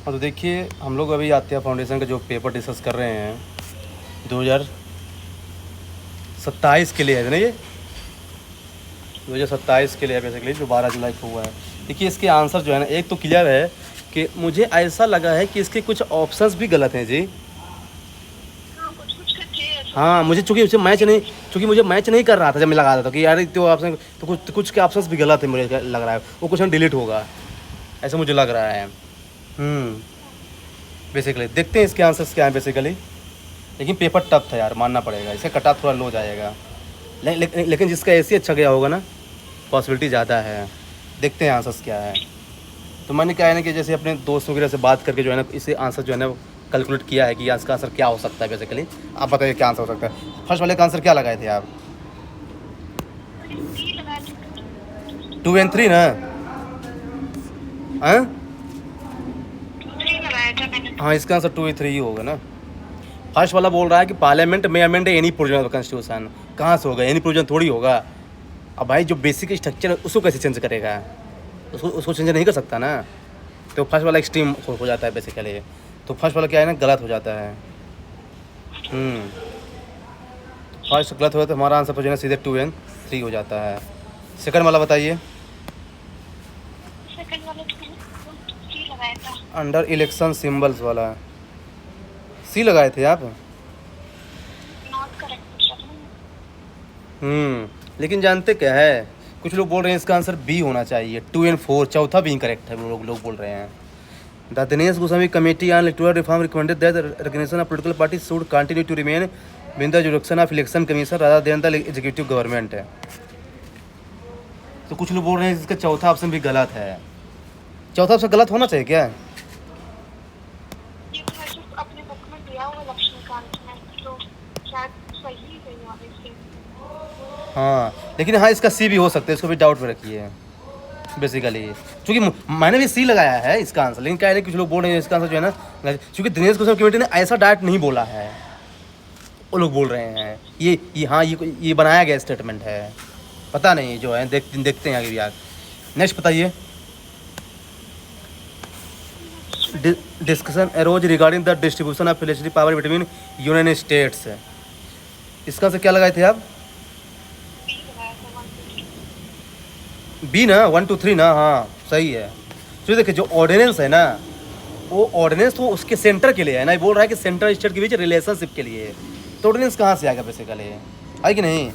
हाँ तो देखिए, हम लोग अभी आत्या फाउंडेशन का जो पेपर डिस्कस कर रहे हैं 2027 के लिए है ना, ये 2027 के लिए है बेसिकली, जो 12 जुलाई को हुआ है। देखिए इसके आंसर जो है ना, एक तो क्लियर है कि मुझे ऐसा लगा है कि इसके कुछ ऑप्शंस भी गलत हैं जी। हाँ, मुझे मुझे मैच नहीं कर रहा था जब मैं लगा रहा था कि यार तो ऑप्शन तो कुछ के ऑप्शंस भी गलत है, मुझे लग रहा है वो क्वेश्चन डिलीट होगा, ऐसा मुझे लग रहा है। बेसिकली देखते हैं इसके आंसर्स क्या हैं बेसिकली। लेकिन पेपर टफ था यार, मानना पड़ेगा, इसका कट ऑफ थोड़ा लो जाएगा। लेकिन जिसका ऐसे अच्छा गया होगा ना, पॉसिबिलिटी ज़्यादा है। देखते हैं आंसर्स क्या है। तो मैंने क्या है ना कि जैसे अपने दोस्त वगैरह से बात करके जो है ना, इसे आंसर जो है ना कैलकुलेट किया है कि इसका आंसर क्या हो सकता है बेसिकली। आप बताइए क्या आंसर हो सकता है। फर्स्ट वाले का आंसर क्या लगाए थे आप? 2 और 3 ना? हाँ, इसका आंसर 2 और 3 ही होगा ना। फर्स्ट वाला बोल रहा है कि पार्लियामेंट में amend any provision of constitution. कहाँ से होगा? एनी प्रोविजन थोड़ी होगा। अब भाई जो बेसिक स्ट्रक्चर है उसको कैसे चेंज करेगा? उसको चेंज नहीं कर सकता ना। तो फर्स्ट वाला एक्सट्रीम हो जाता है बेसिकली। तो फर्स्ट वाला क्या है ना, गलत हो जाता है। फर्स्ट गलत हो जाता है, हमारा आंसर जो है सीधे 2 और 3 हो जाता है। सेकंड वाला बताइए। अंडर इलेक्शन सिंबल्स वाला सी लगाए थे आप? लेकिन जानते क्या है, कुछ लोग बोल रहे हैं इसका आंसर बी होना चाहिए। 2 और 4 चौथा भी इनकरेक्ट है, लोग बोल रहे हैं। The Dinesh Goswami committee on electoral reform recommended that recognition of political party should continue to remain with the jurisdiction of election commission rather than the executive government है। तो कुछ लोग बोल रहे हैं इसका चौथा ऑप्शन भी गलत है। चौथा ऑप्शन गलत होना चाहिए क्या? हाँ, लेकिन हाँ इसका सी भी हो सकता है, इसको भी डाउट में रखिए बेसिकली। क्योंकि मैंने भी सी लगाया है इसका आंसर, लेकिन क्या है कुछ लोग बोल रहे हैं इसका आंसर जो है ना, क्योंकि दिनेश गोस्वामी कमेटी ने ऐसा डायरेक्ट नहीं बोला है, वो लोग बोल रहे हैं ये बनाया गया स्टेटमेंट है। पता नहीं जो है, देखते हैं आगे भी। नेक्स्ट बताइए। Discussion arose regarding the distribution of legislative power between union states. इसका आंसर क्या लगाए थे आप? बी ना, 1 2 3 ना। हाँ सही है। तो देखिए जो ऑर्डिनेंस है ना, वो ऑर्डिनेंस तो उसके सेंटर के लिए है ना, ये बोल रहा है कि सेंटर स्टेट के बीच रिलेशनशिप के लिए। तो ऑर्डिनेंस कहाँ से आएगा बेसिकली, है कि नहीं?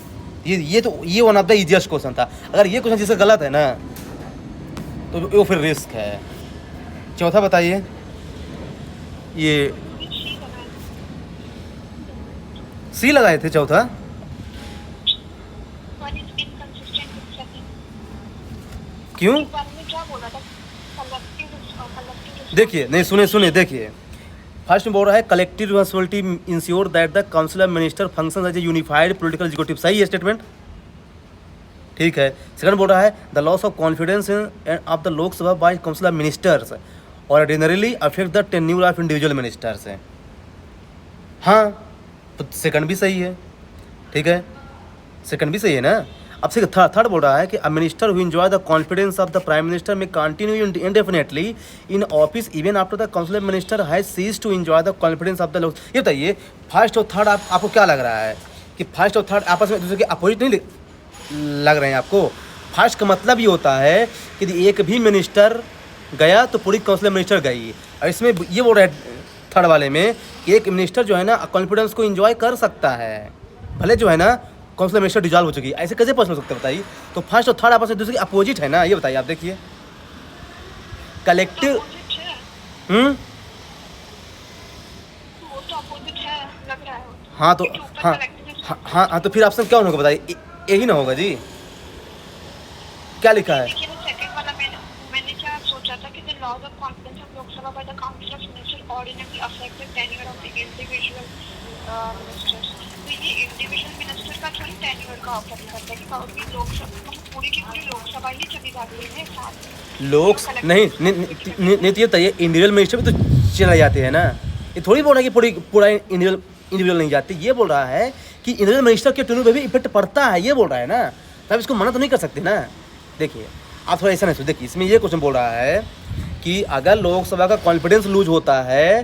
ये one of the easiest question था। अगर ये क्वेश्चन जिसका गलत है ना, तो वो फिर रिस्क है। चौथा बताइए। ये सी लगाए थे चौथा? क्यों? देखिए नहीं, सुने देखिए। फर्स्ट में बोल रहा है collective responsibility ensure that the council of minister function as a unified political executive. सही है स्टेटमेंट, ठीक है। सेकंड बोल रहा है the loss of confidence of the Lok Sabha by council of ministers ordinarily affect the tenure of individual ministers. हाँ, तो second भी सही है, ठीक है, सेकंड भी सही है ना। अब से थर्ड बोल रहा है कि a minister who enjoy the confidence of the prime minister में continue indefinitely in office even after the council of minister has cease to enjoy the confidence of the लोग। ये बताइए फर्स्ट और थर्ड आपको क्या लग रहा है कि फर्स्ट और थर्ड आपस में दूसरे के अपोजिट नहीं लग रहे हैं आपको? फर्स्ट का मतलब ये होता है कि एक भी मिनिस्टर गया तो पूरी काउंसिल ऑफ मिनिस्टर गई, और इसमें ये बोल रहा है थर्ड वाले में कि एक मिनिस्टर जो है ना कॉन्फिडेंस को एंजॉय कर सकता है, भले जो है ना काउंसिल मिनिस्टर डिजॉल्व हो चुकी है। ऐसे कैसे पॉसिबल हो सकता है बताइए? तो फर्स्ट और थर्ड आपस में दूसरे के अपोजिट है ना, ये बताइए आप। देखिए कलेक्टिव हाँ तो हाँ तो फिर ऑप्शन क्या होगा बताइए? यही ना होगा जी, क्या लिखा है? मैंने क्या सोचा था कि the loss of confidence of Lok Sabha by the Council of Ministers ordinarily affect the tenure of the individual ministers। तो ये individual minister का थोड़ी tenure का affect करता है कि पूरी की पूरी लोकसभा ही चली जाती है साथ। लोग नहीं तो ये इंडिविजुअल मिनिस्टर भी तो चले जाते हैं ना। ये थोड़ी बोल रहा है कि पूरा इंडिविजुअल नहीं जाते। ये बोल रहा है कि इंडिविजुअल मिनिस्टर के टेन्यूर पे भी इफेक्ट पड़ता है, ये बोल रहा है ना। तब इसको मना तो नहीं कर सकते ना। देखिए आप थोड़ा ऐसा नहीं सोचिए। देखिए इसमें ये क्वेश्चन बोल रहा है कि अगर लोकसभा का कॉन्फिडेंस लूज होता है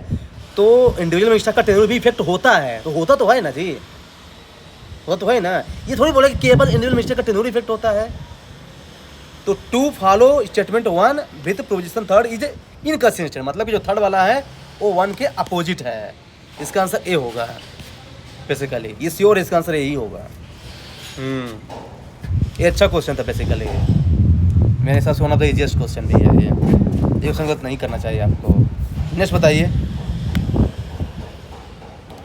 तो इंडिविजुअल मिनिस्टर का टेन्योर भी इफेक्ट होता है, तो होता तो है ना जी, होता तो है ना। ये थोड़ी बोला कि केवल इंडिविजुअल मिनिस्टर का टेन्योर इफेक्ट होता है। तो to follow statement 1 with provision 3 is inconsistent, मतलब कि जो थर्ड वाला है वो 1 के अपोजिट है। इसका आंसर ए होगा बेसिकली, ये श्योर, इसका आंसर यही होगा। ये अच्छा क्वेश्चन था बेसिकली, मेरे हिसाब से one of the easiest question भी है ये क्वेश्चन गलत नहीं करना चाहिए आपको। नेक्स्ट बताइए।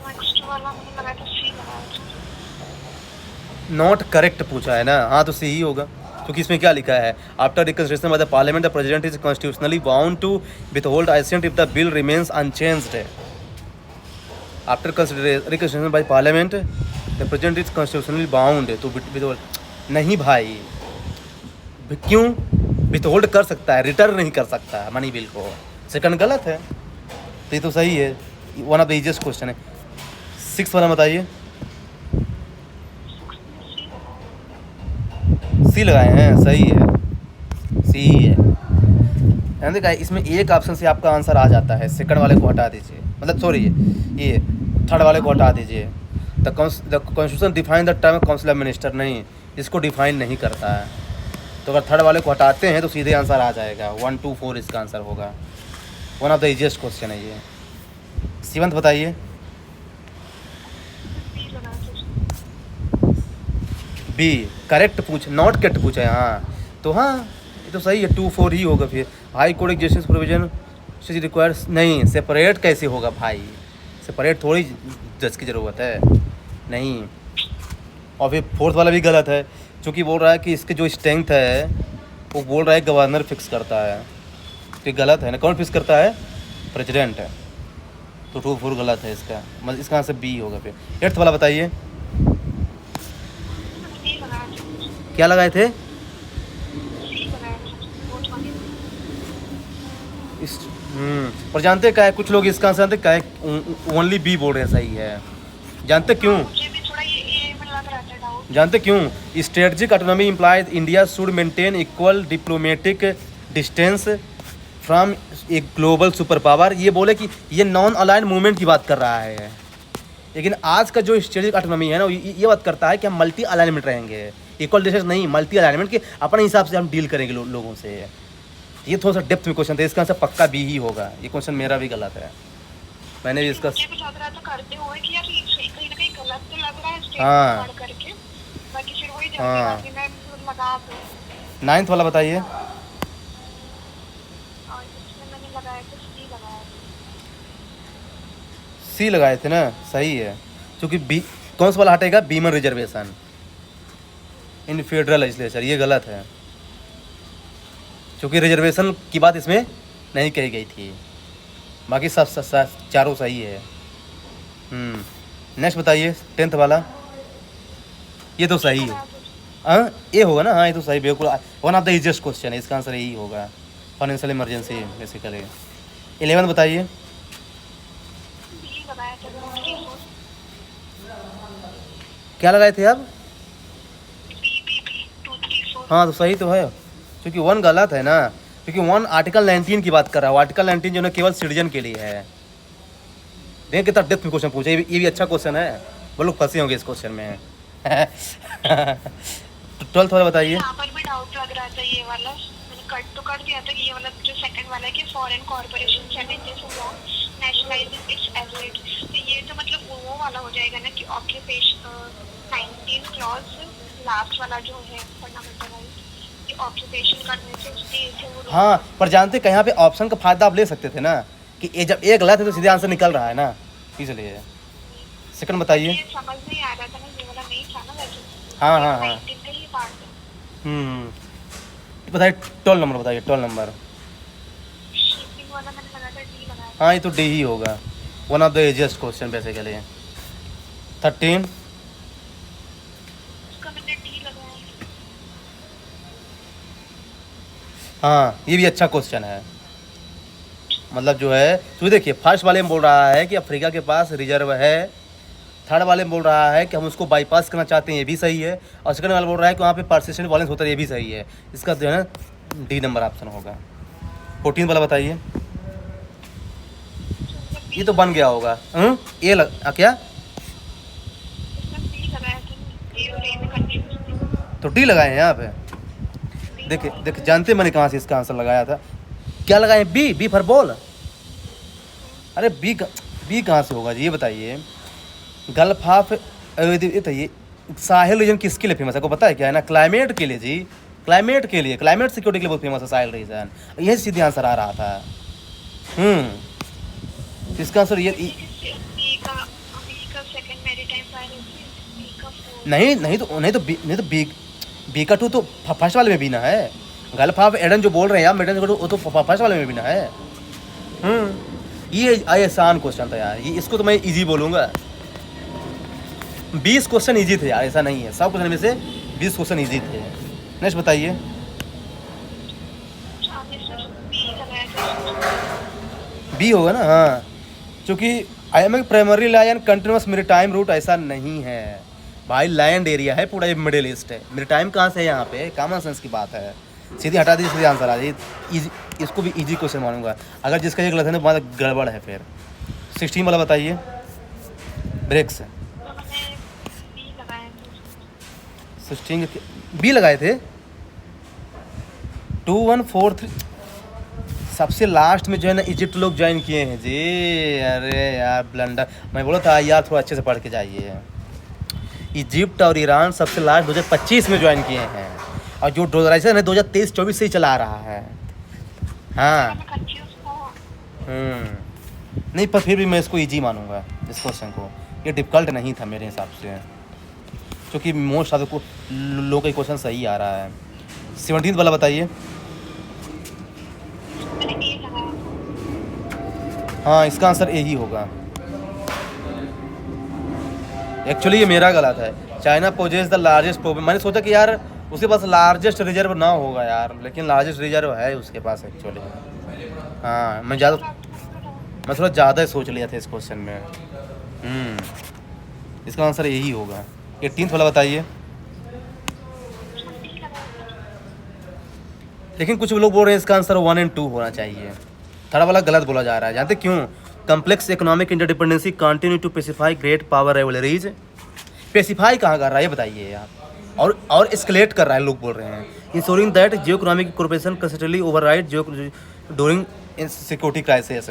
नेक्स्ट वाला मुझे लगा था सी लगाया था। नॉट करेक्ट पूछा है ना, हाँ तो सही ही होगा, क्योंकि इसमें क्या लिखा है, after reconsideration by the parliament the president is constitutionally bound to withhold assent if the bill remains unchanged. After reconsideration by parliament the president is constitutionally bound to withhold. नहीं भाई, क्यों? विथहोल्ड कर सकता है, रिटर्न नहीं कर सकता है मनी बिल को। सेकंड गलत है, तो ये तो सही है, one of the easiest question है। 6 वाला बताइए। सी लगाए हैं, सही है, सी है। देखा इसमें एक ऑप्शन से आपका आंसर आ जाता है, सेकंड वाले को हटा दीजिए, मतलब सॉरी ये थर्ड वाले को हटा दीजिए। The constitution define the term council of minister, नहीं, इसको डिफाइन नहीं करता है। तो अगर थर्ड वाले को हटाते हैं तो सीधे आंसर आ जाएगा, 1 2 4 इसका आंसर होगा। One of the easiest question है ये। 7th बताइए। बी लगाया था। बी करेक्ट पूछ, नॉट करेक्ट पूछा है, हाँ तो हाँ ये तो सही है, 2 4 ही होगा फिर। हाई कोर्ट एक जस्टिस प्रोविजन रिक्वायर्स, नहीं सेपरेट कैसे होगा भाई, सेपरेट थोड़ी जज की ज़रूरत है, नहीं। और फिर 4th वाला भी गलत है, क्योंकि बोल रहा है कि इसके जो स्ट्रेंथ है वो बोल रहा है गवर्नर फिक्स करता है, तो गलत है ना। कौन फिक्स करता है? प्रेसिडेंट है, तो 2 4 गलत है इसका, मतलब इसका आंसर बी होगा। फिर 8th वाला बताइए। सी लगाया था। क्या लगाए थे? सी लगाया था वोट वाले में। इस और जानते क्या है, कुछ लोग इसका आंसर जानते क्या है, ओनली बी बोल रहे हैं, सही है। जानते क्यों? मुझे भी थोड़ा ये में लग रहा था डाउट। जानते क्यों? Strategic autonomy implies India should maintain equal diplomatic distance from a global super power. ये बोले कि ये नॉन अलाइंड मूवमेंट की बात कर रहा है, लेकिन आज का जो स्ट्रेटजिक ऑटोनॉमी है ना, ये बात करता है कि हम मल्टी अलाइनमेंट रहेंगे, इक्वल डिस्टेंस नहीं, मल्टी अलाइनमेंट के अपने हिसाब से हम डील करेंगे लोगों से। ये थोड़ा सा डेप्थ में क्वेश्चन था, इसका आंसर पक्का बी ही होगा। ये क्वेश्चन मेरा भी गलत है, मैंने भी इसका मुझे भी लग रहा था करते हुए कि यार ये सही कहीं ना कहीं गलत तो लग रहा है हाँ। स्टेटमेंट करके, बाकी फिर वही हाँ। जल्दीबाजी में लगा दो। 9th वाला बताइए। और इसमें मैंने लगाया था सी लगाया था। सी लगाए थे ना, सही है, क्योंकि बी कौन सा वाला हटेगा? बीमन रिजर्वेशन इन फेडरल लेजिस्लेचर, ये गलत है, क्योंकि रिजर्वेशन की बात इसमें नहीं कही गई थी, बाकी सब चारों सही है। नेक्स्ट बताइए 10th वाला। ये तो सही है, हाँ ये होगा ना, हाँ ये तो सही, बिल्कुल one of the easiest question है, इसका आंसर यही होगा, फाइनेंशियल इमरजेंसी बेसिकली। 11th बताइए। बी लगाया था 2 3 4। क्या लगाए थे आप? बी 2 3 4। हाँ तो सही तो है, क्योंकि 1 गलत है ना, क्योंकि 1 आर्टिकल 19 की बात कर रहा है, आर्टिकल 19 जो है केवल सिटीजन के लिए है। देख कितना डेप्थ में क्वेश्चन पूछा, ये भी अच्छा क्वेश्चन है, वो लोग फंसे होंगे इस क्वेश्चन में। 12th वाला बताइए। यहाँ पर भी डाउट लग रहा था, ये वाला मैंने कट तो कर दिया था, ये वाला जो सेकंड वाला है कि foreign corporation challenges law nationalizing its asset, तो ये तो मतलब वो वाला हो जाएगा ना कि ऑक्यूपेशन 19 क्लॉज लास्ट वाला जो है फंडामेंटल राइट, कि ऑक्यूपेशन करने से उसकी एज है वो। हाँ पर जानते कि यहाँ पे ऑप्शन का फायदा आप ले सकते थे ना, कि ये जब एक गलत है तो सीधे आंसर निकल रहा है ना, इसलिए। सेकंड बताइए। ये समझ नहीं आ रहा था ना, ये वाला नहीं था ना वैसे। हाँ हाँ हाँ 19 का ही पार्ट है। बताइए 12 नंबर बताइए, 12 नंबर। शिपिंग वाला मैंने लगा था डी लगाया। हाँ ये तो डी ही होगा, one of the easiest question basically. 13। उसका मैंने डी लगाया। हाँ ये भी अच्छा क्वेश्चन है, मतलब जो है तो देखिए, फर्स्ट वाले में बोल रहा है कि अफ्रीका के पास रिजर्व है, थर्ड वाले में बोल रहा है कि हम उसको बाईपास करना चाहते हैं, ये भी सही है, और सेकंड वाला बोल रहा है कि वहाँ पे परसिस्टेंट वायलेंस होता है, ये भी सही है। इसका जो है ना डी नंबर ऑप्शन होगा। 14 वाला बताइए। मतलब ये तो बन गया होगा। ए क्या? इसमें बी लगाया था ना, ए और ए में कंफ्यूज थी। तो डी लगाए हैं यहाँ पे। बी देखिए लगाया देखिए, जानते मैंने कहाँ से इसका आंसर लगाया था? क्या लगाए? B, B for ball. अरे बी कहाँ से होगा जी, ये बताइए। गल्फ ऑफ ये साहिल रीजन किसके लिए फेमस है, को पता है क्या है ना? क्लाइमेट के लिए जी, क्लाइमेट के लिए, क्लाइमेट सिक्योरिटी के लिए बहुत फेमस है साहिल रीजन। यही सीधे आंसर आ रहा था। इसका आंसर ये बी का सेकंड मैरीटाइम पायरेसी, बी का फोर्थ। नहीं तो बी का 2 तो फर्स्ट वाले में भी ना है। गल्फ ऑफ एडन जो बोल रहे हैं आप, मेडन वो तो फर्स्ट वाले में भी ना है। ये आसान क्वेश्चन था यार, ये इसको तो मैं इजी बोलूँगा। 20 क्वेश्चन इजी थे यार, ऐसा नहीं है। 100 क्वेश्चन में से 20 क्वेश्चन इजी थे। नेक्स्ट बताइए। बी लगाया था। बी होगा ना? हाँ, क्योंकि I am a primary line continuous maritime route ऐसा नहीं है भाई, लैंड एरिया है पूरा, ये मिडिल ईस्ट है। मेरीटाइम कहाँ से है यहाँ पे? कॉमन सेंस की बात है, सीधी हटा दीजिए, सीधे आंसर आ जाइए। इजी, इसको भी इजी क्वेश्चन मानूंगा। अगर जिसका ये गलत है ना, बहुत गड़बड़ है फिर। 16 वाला बताइए। ब्रेक्स तो मैंने बी लगाया था। 16 बी लगाए थे। 2 1 4 3 सबसे लास्ट में जो है ना इजिप्ट लोग ज्वाइन किए हैं जी। अरे यार ब्लंडर, मैं बोला था यार थोड़ा अच्छे से पढ़ के जाइए। इजिप्ट और ईरान सबसे लास्ट 2025 में ज्वाइन किए हैं, और जो डोलराइजेशन है 2023-24 से ही चला आ रहा है। हाँ। मैं कंफ्यूज हूँ। नहीं, पर फिर भी मैं इसको इजी मानूंगा इस क्वेश्चन को। ये डिफ़िकल्ट नहीं था मेरे हिसाब से, क्योंकि मोस्ट ऑफ लोगों का क्वेश्चन सही आ रहा है। 17 वाला बताइए। मैंने ए लगाया था। हाँ, इसका आंसर ए ही होगा। एक्चुअली ये मेरा गलत है। China poses the largest problem, मैंने सोचा कि यार उसके पास लार्जेस्ट रिजर्व ना होगा यार, लेकिन लार्जेस्ट रिजर्व है उसके पास एक्चुअली। हाँ, मैं थोड़ा ज़्यादा ही सोच लिया था इस क्वेश्चन में। इसका आंसर यही होगा। 18 वाला बताइए। लेकिन कुछ लोग बोल रहे हैं इसका आंसर 1 और 2 होना चाहिए। थर्ड वाला गलत बोला जा रहा है, जानते क्यों? Complex economic interdependency continue to specify great power rivalries. Specify कहाँ कर रहा है ये बताइए आप। और एस्केलेट कर रहा है, लोग बोल रहे हैं। Ensuring that Jio economic corporation consistently override Jio during security crisis.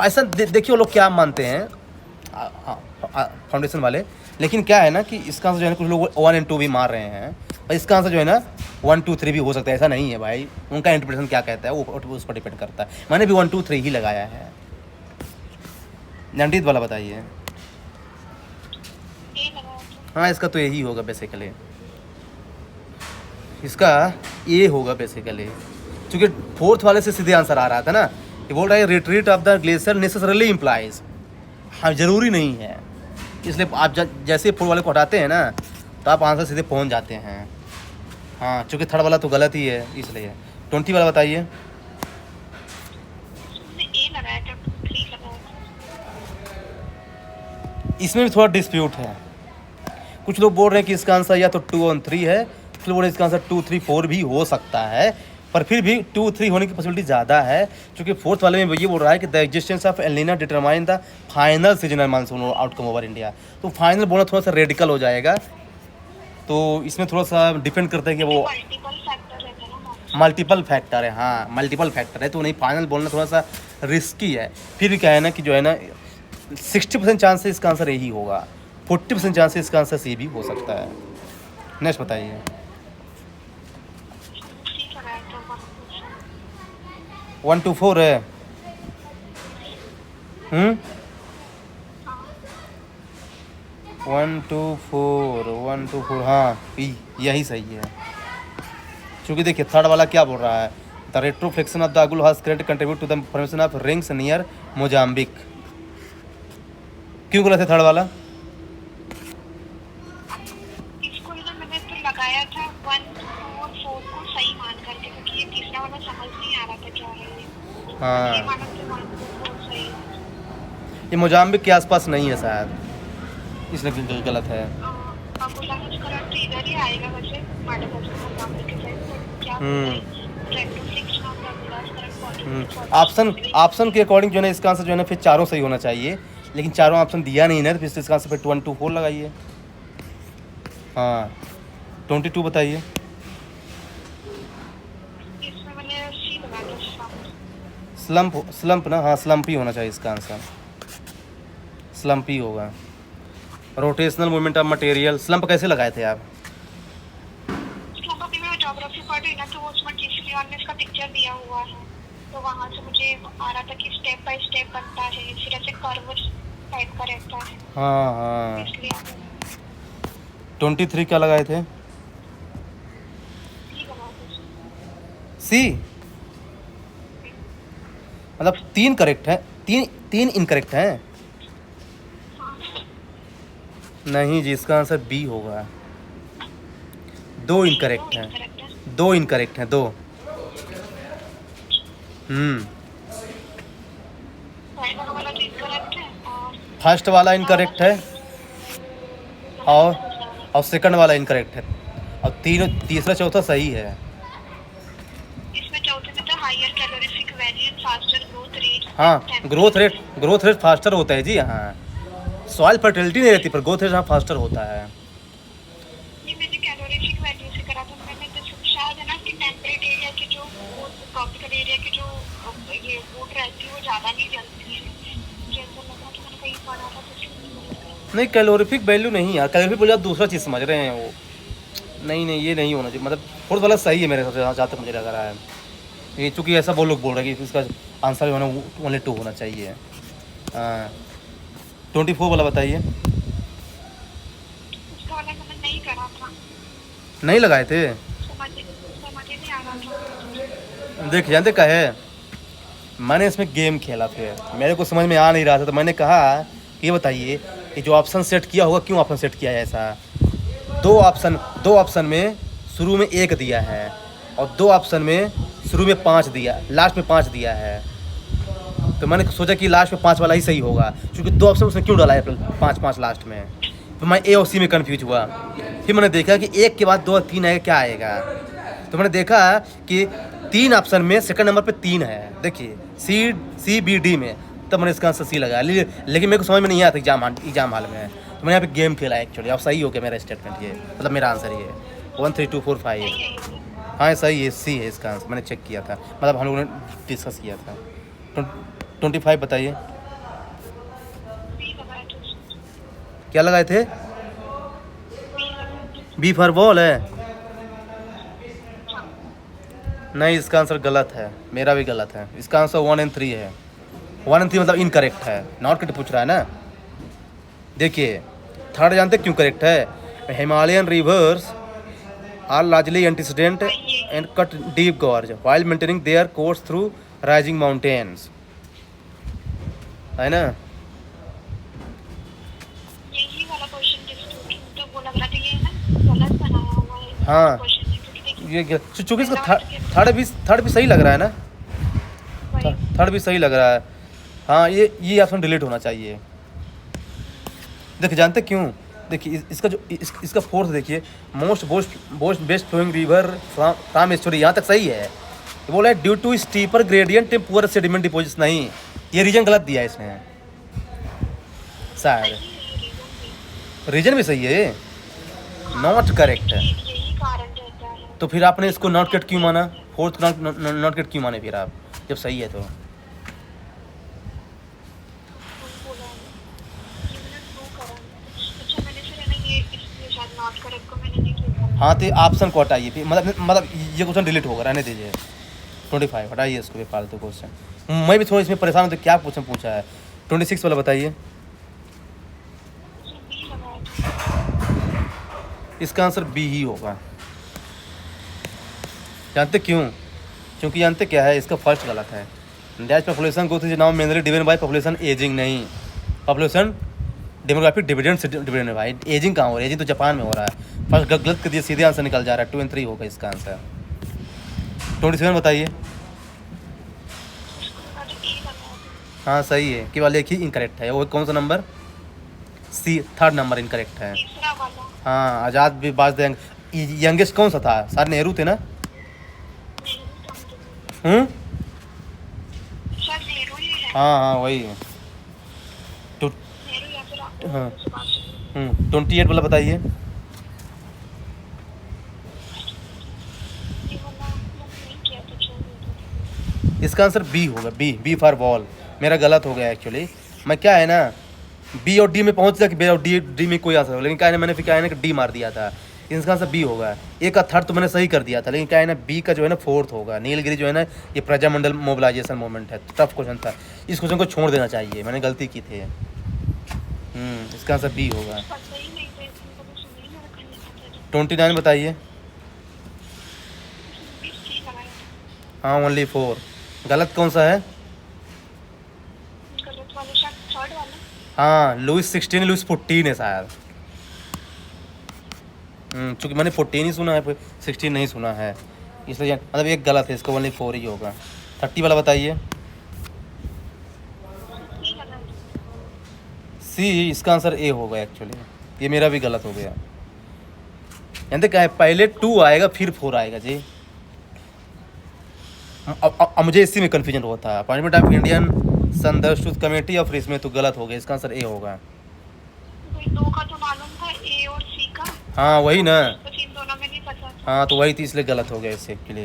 ऐसा देखिए वो लोग क्या मानते हैं फाउंडेशन वाले, लेकिन क्या है ना कि इसका आंसर जो है ना, कुछ लोग 1 और 2 भी मार रहे हैं, और इसका आंसर जो है ना 1 2 3 भी हो सकता है। ऐसा नहीं है भाई, उनका इंटरप्रिटेशन क्या कहता है वो उस पर डिपेंड करता है। मैंने भी 1 2 3 ही लगाया है। 19 वाला बताइए। ए लगाया था। हाँ, इसका तो यही होगा बेसिकली, इसका ये होगा बेसिकली, क्योंकि फोर्थ वाले से सीधे आंसर आ रहा था ना। ये बोल रहा है retreat of the glacier necessarily implies. हाँ, ज़रूरी नहीं है, इसलिए आप जैसे फोर्थ वाले को हटाते हैं ना, तो आप आंसर सीधे पहुंच जाते हैं। हाँ, चूँकि थर्ड वाला तो गलत ही है इसलिए। 20 वाला बताइए। मैंने ए लगाया था, 3 लगाया था। इसमें भी थोड़ा डिस्प्यूट है। कुछ लोग बोल रहे हैं कि इसका आंसर या तो 2 और 3 है, कुछ लोग बोल रहे हैं इसका आंसर 2 3 4 भी हो सकता है, पर फिर भी 2 3 होने की पॉसिबिलिटी ज़्यादा है, क्योंकि फोर्थ वाले में ये बोल रहा है कि the existence of El Nino determine the final seasonal monsoon outcome over India. तो फाइनल बोलना थोड़ा सा रेडिकल हो जाएगा, तो इसमें थोड़ा सा डिपेंड करता है कि वो मल्टीपल फैक्टर रहता है ना। मल्टीपल फैक्टर है। हाँ, मल्टीपल फैक्टर है, तो नहीं, फाइनल बोलना थोड़ा सा रिस्की है। फिर क्या है ना कि जो है ना 60% चांस है इसका आंसर यही होगा, 40% चांस है इसका आंसर सी भी हो सकता है। नेक्स्ट बताइए। सी लगाया था। 1 2 4 है। 1 2 4 हाँ, यही सही है। क्योंकि देखिए थर्ड वाला क्या बोल रहा है, the retroflection of the Agulhas has great contribute to the formation of rings near Mozambique. क्यों गलत है थर्ड वाला? इसको ना मैंने तो लगाया था 1 2 और 4 को सही मान करके, क्योंकि ये तीसरा वाला समझ नहीं आ रहा था क्या है ये। हाँ, ये माना तो 1 2 4 सही है। ये मोजाम्बिक के आसपास नहीं है शायद, इसलिए गलत है। अगुला कुछ करंट तो इधर ही आएगा वैसे, माडगास्कर मोजाम्बिक के साइड, पर क्या retroflection of the Agulhas current option option के अकॉर्डिंग जो है ना इसका आंसर जो है ना फिर चारों सही होना चाहिए, लेकिन चारों ऑप्शन दिया नहीं ना, तो फिर इसका आंसर फिर 1 2 4 लगाइए। हाँ 22 बताइए। इसमें मैंने सी लगाया था। स्लम्प स्लम्प ना, हाँ स्लम्प ही होना चाहिए इसका आंसर, स्लम्प ही होगा। Rotational movement of material, slump कैसे लगाए थे आप? स्लम्प अभी मैं ज्योग्राफी पढ़ रही ना, तो वो उसमें जिसलिए हमने इसका पिक्चर दिया हुआ है, तो वहाँ से मुझे आ रहा था कि स्टेप बाय स्टेप बनता है, इस तरह से कर्व टाइप का रहता है, हाँ हाँ। इसलिए 23 क्या लगाए थे? ठीक है। सी, मतलब 3 करेक्ट है, 3 इनकरेक्ट है। नहीं जी, इसका आंसर बी होगा। 2 इनकरेक्ट हैं, 2 इनकरेक्ट हैं, 2। पहला वाला तो इनकरेक्ट है, और फर्स्ट वाला इनकरेक्ट है और सेकंड वाला इनकरेक्ट है, और तीसरा चौथा सही है। इसमें चौथे में तो higher calorific value and faster growth rate. हाँ ग्रोथ रेट फास्टर होता है जी। हाँ सॉइल फर्टिलिटी नहीं रहती, पर ग्रोथ रेट हाँ फास्टर होता है। ये मैंने कैलोरीफिक वैल्यू से करा था, मैंने तो शायद है ना कि टेम्परेट एरिया के जो ट्रॉपिकल एरिया के जो ये वोट रहती है वो ज़्यादा नहीं जलती है, मुझे ऐसा लगा कि मैंने कहीं पढ़ा था, तो इसलिए नहीं कैलोरीफिक वैल्यू नहीं यार, कैलोरीफिक वैल्यू आप दूसरा चीज़ समझ रहे हैं वो। नहीं ये नहीं होना चाहिए, मतलब फोर्थ वाला सही है मेरे हिसाब से, जहाँ तक मुझे लग रहा है। ये चूँकि ऐसा वो लोग बोल रहे हैं कि इसका आंसर जो है ना ओनली 2 होना चाहिए। हाँ 24 वाला बताइए। उसका वाला मैंने नहीं करा था, नहीं लगाए थे? समझ नहीं आ रहा था। देख जानते क्या है, मैंने इसमें गेम खेला, फिर मेरे को समझ में आ नहीं रहा था, तो मैंने कहा कि ये बताइए कि जो ऑप्शन सेट किया होगा क्यों ऑप्शन सेट किया है ऐसा। 2 ऑप्शन में शुरू में 1 दिया है, और 2 ऑप्शन में शुरू में 5 दिया, लास्ट में 5 दिया है। तो मैंने सोचा कि लास्ट में 5 वाला ही सही होगा, क्योंकि 2 ऑप्शन उसने क्यों डाला है 5 लास्ट में। तो मैं ए और सी में कन्फ्यूज हुआ। फिर मैंने देखा कि 1 के बाद 2 और 3 आएगा, क्या आएगा। तो मैंने देखा कि 3 ऑप्शन में सेकंड नंबर पे 3 है, देखिए सी बी डी में, तब मैंने इसका आंसर सी लगाया। लेकिन मेरे को समझ में नहीं आया था एग्जाम हॉल में, तो मैंने यहाँ पे गेम खेला एक्चुअली। अब सही हो गया मेरा स्टेटमेंट, ये मतलब मेरा आंसर ये 1 3 2 4 5। हाँ सही है, सी है इसका आंसर, मैंने चेक किया था, मतलब हम लोगों ने डिस्कस किया था। 25 बताइए। क्या लगाए थे? बी फॉर बॉल है? नहीं इसका आंसर गलत है, मेरा भी गलत है। इसका आंसर 1 और 3 है। 1 और 3 मतलब इनकरेक्ट है, नॉट करेक्ट पूछ रहा है ना। देखिए थर्ड जानते क्यों करेक्ट है? Himalayan rivers are largely antecedent and cut deep gorge while maintaining their course through rising mountains, है ना। यही वाला क्वेश्चन तो वो लग रहा था, ये ना गलत बनाया हुआ है। हाँ क्वेश्चन है, क्योंकि ये चूँकि इसका थर्ड भी सही लग रहा है ना, थर्ड भी सही लग रहा है। हाँ ये ऑप्शन डिलीट होना चाहिए। देखिए जानते क्यों? देखिए इसका जो इसका फोर्थ देखिए, most best flowing river from story, यहाँ तक सही है। ये बोला है due to steeper gradient and poor sediment deposits, नहीं ये रीजन गलत दिया है इसने शायद। रीजन भी सही है, नॉट करेक्ट है। यही कारण रहता है। तो फिर आपने इसको नॉट कट क्यों माना? फोर्थ नॉट कट क्यों माने फिर आप, जब सही है तो? बोला है ये मैंने प्रूव करा है। अच्छा मैंने फिर है ना ये इसलिए शायद नॉट करेक्ट को मैंने नहीं किया। हाँ तो ऑप्शन को हटाइए फिर, मतलब ये क्वेश्चन डिलीट होगा, रहने दीजिए। 25 हटाइए इसको भी, फालतू क्वेश्चन। मैं भी थोड़ा इसमें परेशान हूँ, तो क्या क्वेश्चन पूछा है। 26 वाला बताइए। बी लगाया था। इसका आंसर बी ही होगा। जानते क्यों? क्योंकि जानते क्या है, इसका फर्स्ट गलत है। Dash population growth is now mainly depend by population ageing, नहीं पॉपुलेशन डेमोग्राफिक डिविडेंड से डिविडेंड है भाई। एजिंग कहाँ हो रही है? एजिंग तो जापान में हो रहा है। फर्स्ट गलत कर दिए, सीधे आंसर निकल जा रहा है। 2 और 3 होगा इसका आंसर। 27 बताइए। हाँ सही है, केवल एक ही इनकरेक्ट है। वो कौन सा नंबर? सी, थर्ड नंबर इनकरेक्ट है। तीसरा वाला। हाँ आज़ाद भी बाज यंगेस्ट कौन सा था? सर नेहरू थे ना। हाँ हाँ वही है। टू नेहरू या फिर आपको हाँ। सुभाष चंद्र? 28 वाला बताइए। ये वाला मैंने नहीं किया था, छोड़ दो। इसका आंसर बी होगा, बी फॉर बॉल। मेरा गलत हो गया एक्चुअली। मैं क्या है ना, बी और डी में पहुंच गया कि बी और डी में कोई आ सकता, लेकिन क्या है ना मैंने फिर क्या है ना कि डी मार दिया था। इसका आंसर बी होगा। ए का थर्ड तो मैंने सही कर दिया था, लेकिन क्या है ना बी का जो है ना फोर्थ होगा। नीलगिरी जो है ना ये प्रजामंडल मोबिलाइजेशन मूवमेंट है। टफ क्वेश्चन था, इस क्वेश्चन को छोड़ देना चाहिए, मैंने गलती की थी। इसका आंसर बी होगा। पता ही नहीं था, इसमें कभी सुन ही नहीं रखा, नहीं पता था। 29 बताइए। इसमें 20 लगाया था। हाँ ओनली 4। गलत कौन सा है? गलत वाला शायद थर्ड वाला। हाँ लुइस 16 लुइस 14 है शायद। चूँकि मैंने 14 ही सुना है, 16 नहीं सुना है, इसलिए मतलब एक गलत है, इसका ओनली 4 ही होगा। 30 वाला बताइए। सी लगाया था। सी, इसका आंसर ए होगा एक्चुअली। ये मेरा भी गलत हो गया। यानी क्या है, पहले 2 आएगा फिर 4 आएगा जी। अब मुझे इसी में कन्फ्यूजन होता है। अपॉइंटमेंट ऑफ इंडियन संदर्भ कमेटी और फिर इसमें तो गलत हो गया। इसका आंसर ए होगा। वही दो का तो मालूम था, ए और सी का। हाँ वही ना। बस इन दोनों में नहीं पता था। हाँ तो वही थी, इसलिए गलत हो गया इससे के लिए।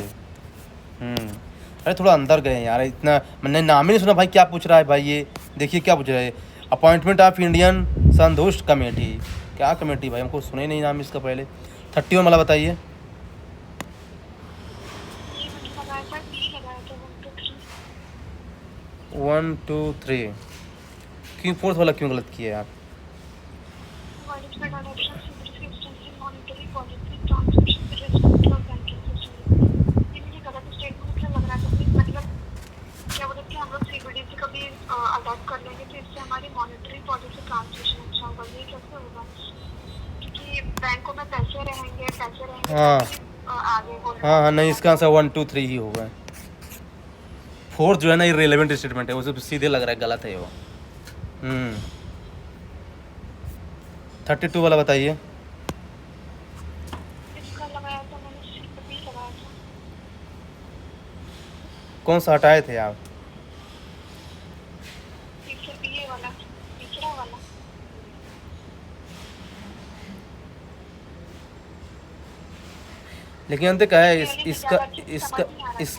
अरे थोड़ा अंदर गए यार, इतना मैंने नाम ही नहीं सुना भाई। क्या पूछ रहा है भाई ये? देखिए क्या पूछ रहा है, अपॉइंटमेंट ऑफ इंडियन संतुष्ट कमेटी। क्या कमेटी भाई, हमको सुने नहीं नाम इसका पहले। 31 वाला बताइए। ये मैंने लगाया था, डी लगाया था, 1 2 3। 1 2 3 क्यों? 4th वाला क्यों गलत किया आप? Widespread adoption, secrecy, extensive monetary policy, transmission with respect to our banking system। ये मुझे गलत स्टेटमेंट क्या लग रहा था कि मतलब क्या बोलते कि हम लोग सीबीडीसी का भी अडॉप्ट कर लेंगे तो इससे हमारी मॉनेटरी पॉलिसी ट्रांसमिशन अच्छा होगा। ये कैसे होगा? क्योंकि बैंकों में पैसे रहेंगे हाँ तभी, आगे हो। हाँ नहीं, इसका आंसर 1 2 3 ही होगा। 4th जो है ना इररिलेवेंट स्टेटमेंट है, उसे सीधे लग रहा है गलत है वो। 32 वाला बताइए। इसका लगाया था मैंने, सी बी लगाया था। कौन सा हटाए थे आप? पीछे बी ए वाला, तीसरा वाला। लेकिन अंत क्या है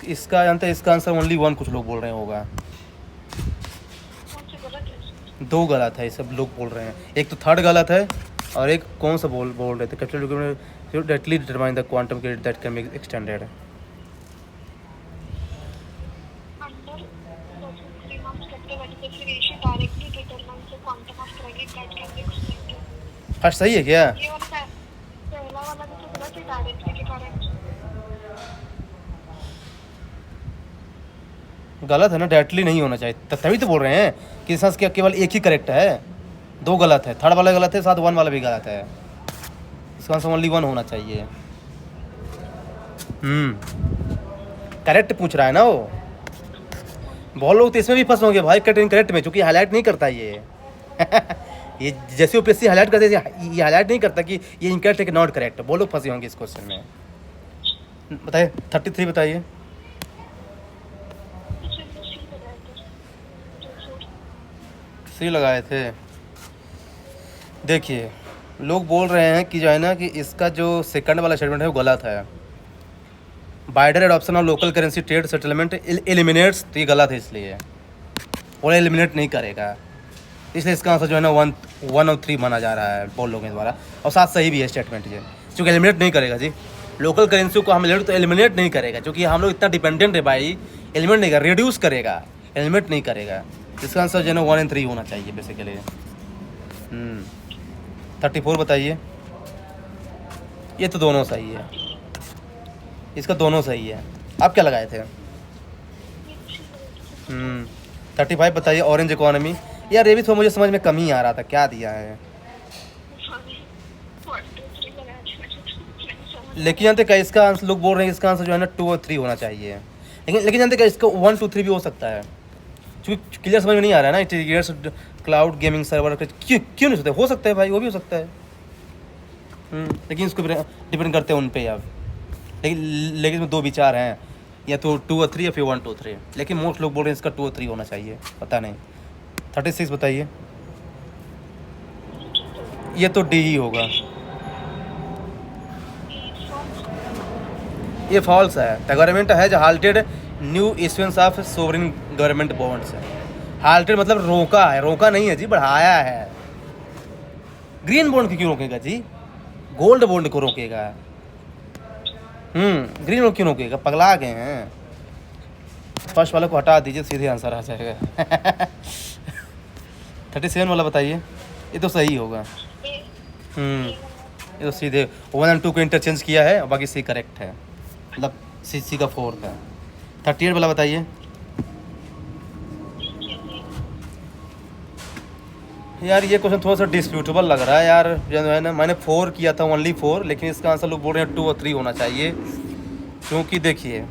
इसका अंत इसका आंसर ओनली 1 कुछ लोग बोल रहे होगा। कौन सा गलत है इसमें? 2 गलत है, सब लोग बोल रहे हैं। एक तो 3rd गलत है, और एक कौन सा बोल रहे थे, capital directly determine the quantum credit that can be extended. Under certain 3 months capital adequacy ratio directly determines the quantum of credit that can be extended। First सही है क्या? ये वाला पहला वाला भी तो गलत है, डायरेक्टली के कारण। गलत है ना, डायरेक्टली नहीं होना चाहिए। तभी तो बोल रहे हैं कि इसका क्या केवल एक ही करेक्ट है, 2 गलत है। 3rd वाला गलत है, साथ 1 वाला भी गलत है। इसका आंसर ओनली 1 होना चाहिए। करेक्ट पूछ रहा है ना वो। बहुत लोग तो इसमें भी फंस होंगे भाई, करेक्ट इनकरेक्ट में, क्योंकि हाईलाइट नहीं करता ये। ये जैसे यूपीएससी हाईलाइट करते ये हाईलाइट नहीं करता कि ये इनकरेक्ट है कि नॉट करेक्ट। बहुत लोग फंसे होंगे इस क्वेश्चन में। बताइए 33 बताइए। पीछे मैंने सी लगाया था, सी लगाए थे। देखिए लोग बोल रहे हैं कि जो है ना कि इसका जो सेकंड वाला स्टेटमेंट है वो गलत है। Wider adoption of local currency trade settlement eliminates, तो ये गलत है, इसलिए और एलिमिनेट नहीं करेगा। इसलिए इसका आंसर जो है ना 1 और 3 माना जा रहा है बहुत लोगों के द्वारा, और साथ सही भी है स्टेटमेंट ये, क्योंकि एलिमिनेट नहीं करेगा जी। लोकल करेंसी को हम तो एलिमिनेट नहीं करेगा, क्योंकि हम लोग इतना डिपेंडेंट है भाई। एलिमिनेट नहीं करेगा, रिड्यूस करेगा, एलिमिनेट नहीं करेगा। इसका आंसर जो है ना 1 और 3 होना चाहिए बेसिकली। 34 बताइए। ये तो दोनों सही है, इसका दोनों सही है। आप क्या लगाए थे? 35 बताइए। ऑरेंज इकोनॉमी, यार ये भी तो मुझे समझ में कम ही आ रहा था, क्या दिया है। लेकिन जानते क्या इसका आंसर, लोग बोल रहे हैं इसका आंसर जो है ना 2 और 3 होना चाहिए। लेकिन जानते क्या इसका 1 2 3 भी हो सकता है, क्योंकि क्लियर समझ में नहीं आ रहा है ना। इंटीग्रेट्स क्लाउड गेमिंग सर्वर क्यों नहीं सकते? हो सकता है भाई, वो भी हो सकता है। लेकिन इसको डिपेंड करते हैं उन पे आप। लेकिन इसमें 2 विचार हैं। या तो 2 और 3 या फिर 1 2 3, लेकिन मोस्ट लोग बोल रहे हैं इसका 2 और 3 होना चाहिए, पता नहीं। 36 बताइए। ये तो डी ही होगा, ये फॉल्स है। The government has halted new issuance of sovereign government bonds. Halted मतलब रोका है, रोका नहीं है जी, बढ़ाया है। ग्रीन बॉन्ड को क्यों रोकेगा जी, गोल्ड बॉन्ड को रोकेगा। ग्रीन बॉन्ड क्यों रोकेगा, पगला गए हैं। फर्स्ट वाले को हटा दीजिए, सीधे आंसर आ जाएगा। 37 वाला बताइए, ये तो सही होगा। ये तो सीधे 1 और 2 को इंटरचेंज किया है और बाकी सी करेक्ट है, मतलब सी का 4 है। 38 वाला बताइए। यार ये क्वेश्चन थोड़ा सा डिस्प्यूटेबल लग रहा है यार, जो है ना, मैंने 4 किया था, ओनली 4, लेकिन इसका आंसर लोग बोल रहे हैं 2 और 3 होना चाहिए। क्योंकि देखिए,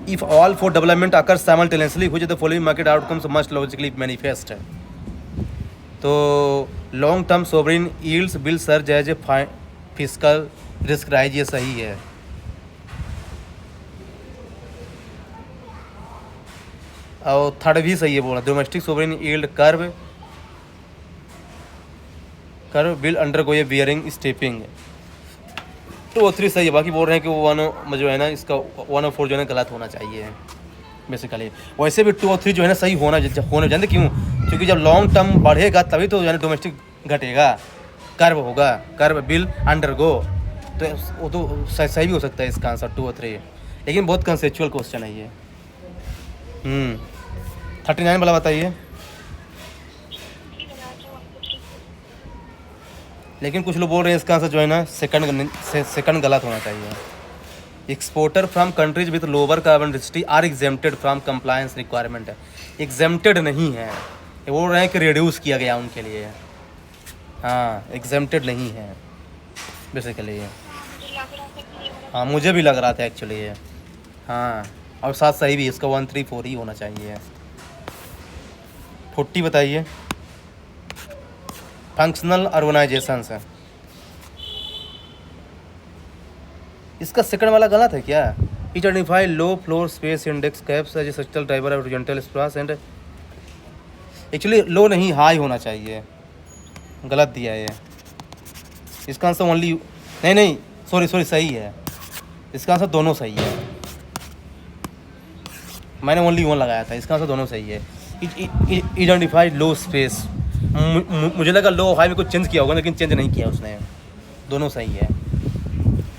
if all 4 development occur simultaneously which the following market outcomes must logically manifest है। तो long term sovereign yields will surge as a fiscal risk rise, ये सही है। और थर्ड भी सही है, बोला domestic sovereign yield curve will undergo a bearing stepping. 2 और 3 सही है, बाकी बोल रहे हैं कि वो 1 जो है ना, इसका 1 और 4 जो है ना गलत होना चाहिए बेसिकली। वैसे भी 2 और 3 जो है ना सही होना जानते क्यों, क्योंकि जब लॉन्ग टर्म बढ़ेगा तभी तो जो है डोमेस्टिक घटेगा, कर्व होगा, कर्व विल अंडरगो, तो वो तो सही भी हो सकता है इसका आंसर 2 और 3, लेकिन बहुत कंसेप्चुअल क्वेश्चन है ये। 39 वाला बताइए। लेकिन कुछ लोग बोल रहे हैं इसका आंसर जो है ना सेकंड गलत होना चाहिए। Exporter from countries with lower carbon density are exempted from compliance requirement है, एग्जेम्प्टेड नहीं है, ये बोल रहे हैं कि रिड्यूस किया गया उनके लिए। हाँ, एग्जेम्प्टेड नहीं है बेसिकली ये। हाँ, मुझे भी लग रहा था एक्चुअली ये। हाँ, और साथ सही भी, इसका 1 3 4 ही होना चाहिए। 40 बताइए। फंक्शनल अर्बनाइजेशन है, इसका सेकंड वाला गलत है क्या। It identify low floor space index caps as structural driver of horizontal space and, actually low नहीं हाई होना चाहिए, गलत दिया है ये। इसका आंसर ओनली नहीं सॉरी सही है, इसका आंसर दोनों सही है, मैंने ओनली 1 लगाया था, इसका आंसर दोनों सही है। आइडेंटिफाई लो स्पेस, मुझे लगा लो हाई में कुछ चेंज किया होगा, लेकिन चेंज नहीं किया उसने, दोनों सही है।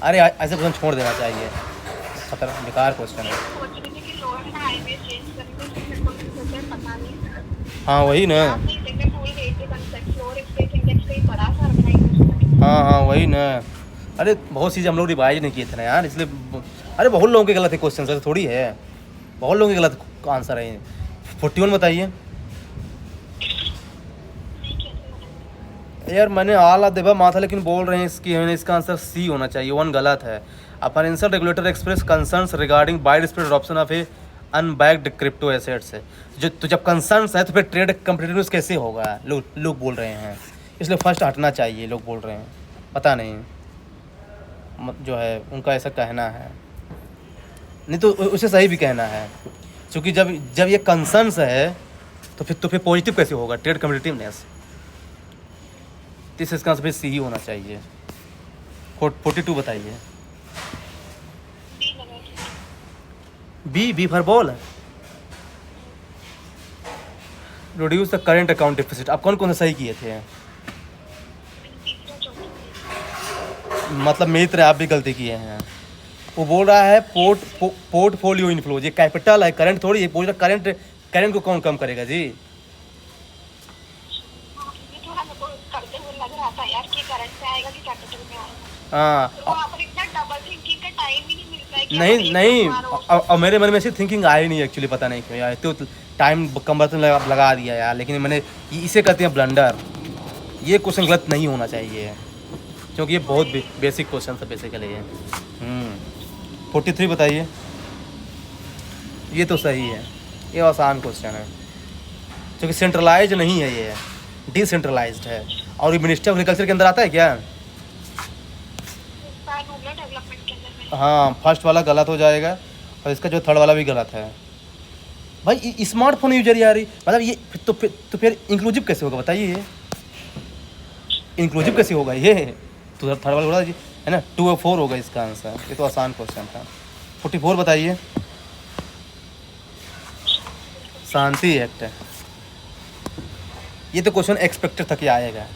अरे ऐसे क्वेश्चन छोड़ देना चाहिए, खतरा बेकार क्वेश्चन है। हाँ वही ना, हाँ वही ना। अरे बहुत चीज़ें हम लोग रिवाइज नहीं किए थे ना यार, इसलिए। अरे बहुत लोगों के गलत है क्वेश्चन, ऐसे थोड़ी है, बहुत लोगों के गलत आंसर है। 41 बताइए। यार मैंने आला देवा माथा, लेकिन बोल रहे हैं इसका आंसर सी होना चाहिए, 1 गलत है। A financial regulator express concerns regarding wide spread adoption of a unbacked crypto assets है, तो जब कंसर्न्स है तो फिर ट्रेड कम्पिटिटिवनेस कैसे होगा, लोग बोल रहे हैं, इसलिए फर्स्ट हटना चाहिए, लोग बोल रहे हैं, पता नहीं जो है उनका ऐसा कहना है, नहीं तो उसे सही भी कहना है, क्योंकि जब ये कंसर्न्स है तो फिर पॉजिटिव कैसे होगा, ट्रेड कम्पिटिटिवनेस। इसका आंसर सी ही होना चाहिए। 42 बताइए। B for ball, reduce the current account deficit. आप कौन कौन से सही किए थे, मतलब मेरी तरह आप भी गलती किए हैं। वो बोल रहा है पोर्टफोलियो इनफ्लो, ये कैपिटल है, करंट थोड़ी है, बोल रहा करंट को कौन कम करेगा जी। हाँ नहीं, और मेरे मन में ऐसी थिंकिंग आई नहीं एक्चुअली, पता नहीं क्यों यार, तो टाइम कम बर्तन लगा दिया यार, लेकिन मैंने इसे कहते हैं ब्लंडर। ये क्वेश्चन गलत नहीं होना चाहिए, क्योंकि ये बहुत बेसिक क्वेश्चन है बेसिकली ये। 43 बताइए। ये तो सही है, ये आसान क्वेश्चन है, क्योंकि सेंट्रलाइज नहीं है, ये डिसेंट्रलाइज्ड है। और ये मिनिस्ट्री ऑफ एग्रीकल्चर के अंदर आता है क्या? हाँ फर्स्ट वाला गलत हो जाएगा और इसका जो थर्ड वाला भी गलत है। भाई स्मार्टफोन यूजर यार, मतलब ये फिर इंक्लूसिव कैसे होगा बताइए, ये इंक्लूसिव कैसे होगा ये? तो थर्ड वाला बोला जी है ना, 2 और 4 होगा इसका आंसर। ये तो आसान क्वेश्चन था। 44 बताइए। शांति एक्ट है। ये तो क्वेश्चन एक्सपेक्टेड था कि आएगा।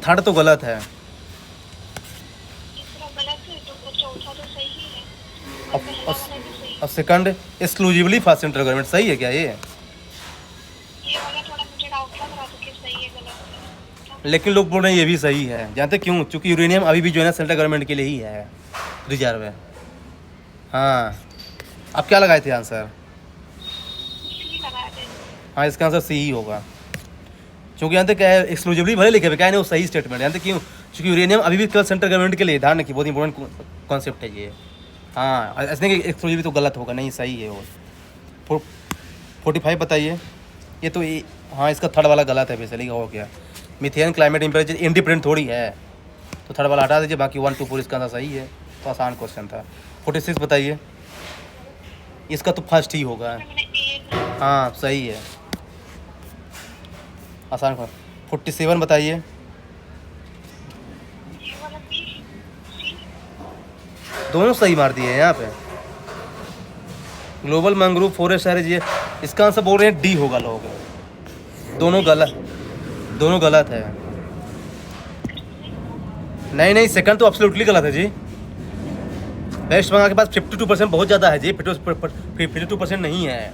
थर्ड तो गलत है। तीसरा गलत है तो चौथा तो सही है, और अब पहला वाला भी सही है। और second exclusively for central government, सही है क्या ये? ये वाला थोड़ा मुझे डाउट लग रहा था कि सही है गलत है। लेकिन लोग बोल रहे हैं ये भी सही है। जानते क्यों? क्योंकि यूरेनियम अभी भी जो है ना सेंट्रल गवर्नमेंट के लिए ही है, रिजर्व है। हाँ, आप क्या लगाए थे आंसर? सी लगाया थे। हाँ, इसका आंसर सी ही होगा। क्योंकि जानते क्या है, एक्सक्लूसिवली भले लिखे हुए क्या है ना, वो सही स्टेटमेंट। जानते क्यों? क्योंकि यूरेनियम अभी भी केवल सेंट्रल गवर्नमेंट के लिए, ध्यान रखिए, बहुत इंपॉर्टेंट कॉन्सेप्ट है ये। हाँ, ऐसे नहीं कि एक्सक्लूसिवली तो गलत होगा, नहीं सही है वो। 45 बताइए। ये तो हाँ, इसका थर्ड वाला गलत है बेसिकली, हो गया। मिथेन क्लाइमेट टेम्परेचर इंडिपेंडेंट थोड़ी है, तो थर्ड वाला हटा दीजिए, बाकी 1 2 4 इसका आंसर सही है। तो आसान क्वेश्चन था। 46 बताइए। इसका तो फर्स्ट ही होगा। मैंने एक हाँ सही है, आसान क्वेश्चन। 47 बताइए। ये वाला बी सी। दोनों सही मार दिए हैं यहाँ पे। ग्लोबल मैंग्रोव फॉरेस्ट है ये, इसका आंसर बोल रहे हैं डी होगा लोग। दोनों गलत है। नहीं, सेकंड तो एब्सोल्युटली गलत है जी। वेस्ट बंगाल के पास 52% बहुत ज़्यादा है जी, 52% नहीं है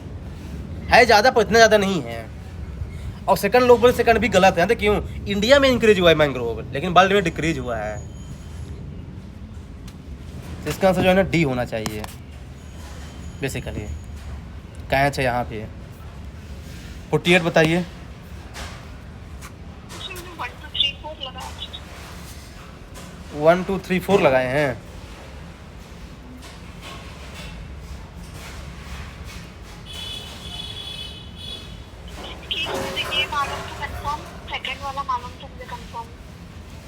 ज़्यादा पर इतना ज़्यादा नहीं है। और सेकंड लोग बोले सेकंड भी गलत है। तो क्यों? इंडिया में इंक्रीज हुआ है मैंग्रोव, लेकिन वर्ल्ड में डिक्रीज हुआ है। तो इसका आंसर जो है ना डी होना चाहिए बेसिकली। कैच है यहाँ पे। 48 बताइए। उसमें 1 2 3 4 लगाया। 1 2 3 4 लगाए हैं। कि मुझे ये मालूम था कंफर्म, सेकंड वाला मालूम था मुझे कंफर्म,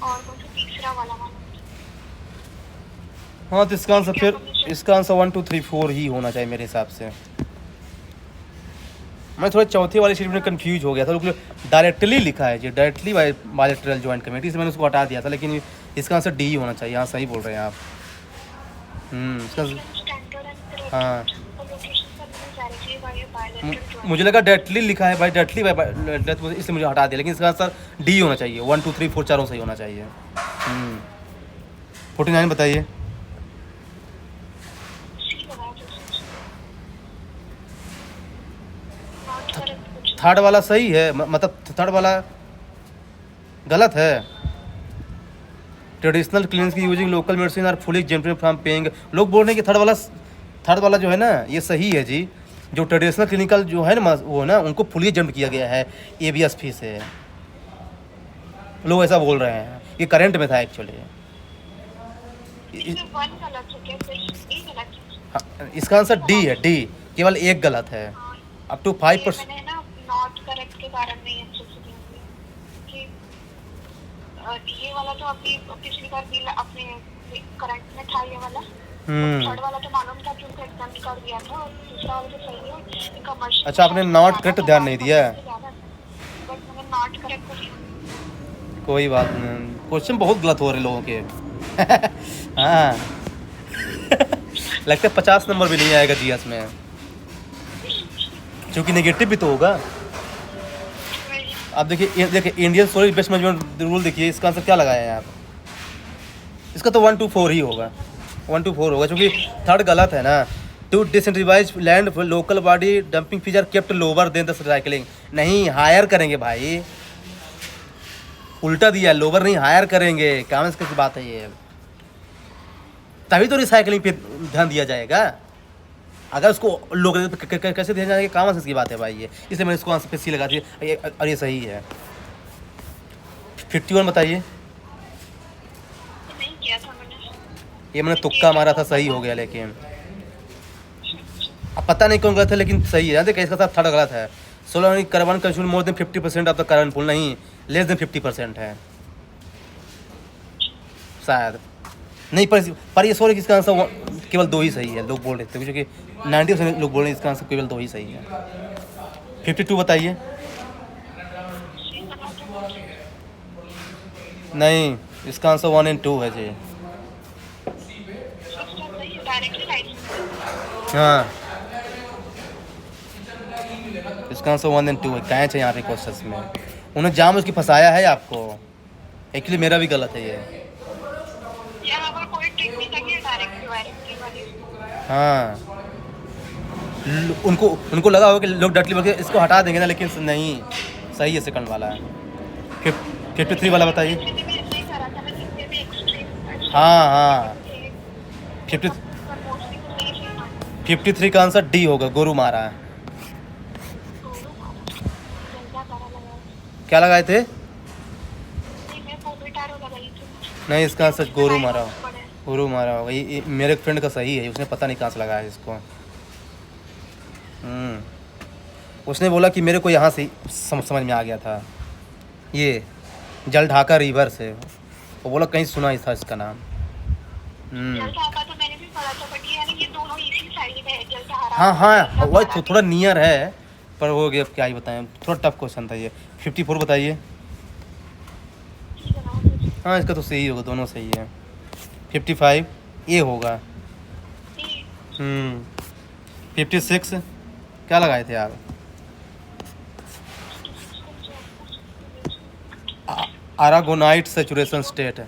और वो तो तीसरा वाला मालूम था। हाँ, तो इसका आंसर फिर 1 2 3 4 ही होना चाहिए मेरे हिसाब से। मैं थोड़ा चौथी वाली शीट में कंफ्यूज हो गया था। लोग डायरेक्टली लिखा है जी, डायरेक्टली बायलैटरल जॉइंट कमेटी से मैंने उसको हटा दिया था, लेकिन इसका आंसर डी ही होना चाहिए। हाँ सही बोल रहे हैं आप। इसका हाँ, मुझे लगा डायरेक्टली लिखा है भाई, डायरेक्टली इसलिए मुझे हटा दिया, लेकिन इसका आंसर डी होना चाहिए। 1 2 3 4 चारों सही होना चाहिए। 49 बताइए। थर्ड वाला सही है, मतलब थर्ड वाला गलत है। ट्रेडिशनल क्लिनिक्स की using local medicine are fully gentle from paying. लोग बोल रहे हैं कि थर्ड वाला जो है ना ये सही है जी। जो ट्रेडिशनल क्लिनिकल जो है ना वो ना उनको फुली एग्जाम्प्ट किया गया है ABS फी से। लोग ऐसा बोल रहे हैं, ये करंट में था एक्चुअली। इसका आंसर डी है, डी। केवल एक गलत है। Up to 5%। मैंने ना नॉट करेक्ट के बारे में अच्छे से ध्यान दिया कि ये वाला तो अभी पिछली बार भी अपने करंट में था ये वाला। थर्ड वाला तो मालूम था कि उनको एग्जाम कर दिया था, और दूसरा वाला तो सही है। कमर्शियल अच्छा, आपने नॉट करेक्ट ध्यान नहीं दिया। बट मैंने नॉट करेक्ट को दिया। कोई बात नहीं, क्वेश्चन बहुत गलत हो रहे लोगों के। हाँ लगता है 50 नंबर भी नहीं आएगा GS में, क्योंकि नेगेटिव भी तो होगा। आप देखिए Indian solid waste management rule देखिए, इसका आंसर क्या लगाया है आप? इसका तो 1 2 4 ही होगा, 1 2 4 होगा, क्योंकि थर्ड गलत है ना। To decentralize land local body dumping fees are kept lower than the recycling. नहीं, हायर करेंगे भाई, उल्टा दिया, लोअर नहीं हायर करेंगे। कॉमन की बात है ये, तभी तो रिसाइकलिंग पे ध्यान दिया जाएगा। अगर उसको लोग कैसे ध्यान जाएगा, कॉमन सेंस की बात है भाई ये। इसलिए मैंने इसको आंसर पे सी लगा दी, और ये सही है। 51 बताइए। नहीं किया था मैंने, ये मैंने तुक्का मारा था, सही हो गया, लेकिन अब पता नहीं कौन गलत है, लेकिन सही है। देखिए इसका साथ थर्ड गलत है। Solar carbon consume more than 50% of the carbon pool, नहीं लेस देन 50% है शायद, नहीं पर ये सॉरी इसका आंसर केवल 2 ही सही है, लोग बोल रहे थे क्योंकि 90% लोग बोल रहे हैं इसका आंसर केवल 2 ही सही है। 52 बताइए। नहीं, इसका आंसर 1 और 2 है जी। Directly right. हाँ, इसका आंसर 1 और 2 है। कैच है यहाँ पे क्वेश्चन में, उन्हें जाम उसकी फंसाया है आपको। एक्चुअली मेरा भी गलत है ये। यहाँ पर कोई ट्रिक नहीं था कि डायरेक्टली वायरेक्टली वाली। हाँ, उनको लगा होगा कि लोग डटली बोल के इसको हटा देंगे ना, लेकिन नहीं, सही है सेकंड वाला है। 53 वाला बताइए। हाँ हाँ, 53 का आंसर डी होगा, गोरू मारा है। क्या लगाए थे? नहीं, इसका आंसर गोरू मारा हो, गोरू मारा होगा। ये मेरे फ्रेंड का सही है, उसने पता नहीं कहाँ से लगाया इसको। उसने बोला कि मेरे को यहाँ से समझ में आ गया था, ये जलढाका रिवर से। वो बोला कहीं सुना ही था इसका नाम। जलढाका तो मैंने भी पढ़ा था, बट ये दोनों इसी साइड है, जलढाका। हाँ हाँ, वही थोड़ा नियर है, पर हो गया, क्या ही बताएं, थोड़ा टफ क्वेश्चन था ये। 54 बताइए। हाँ, इसका तो सही होगा, दोनों सही है। 55 ये होगा। 56 क्या लगाए थे आप? आरागोनाइट सैचुरेशन स्टेट है।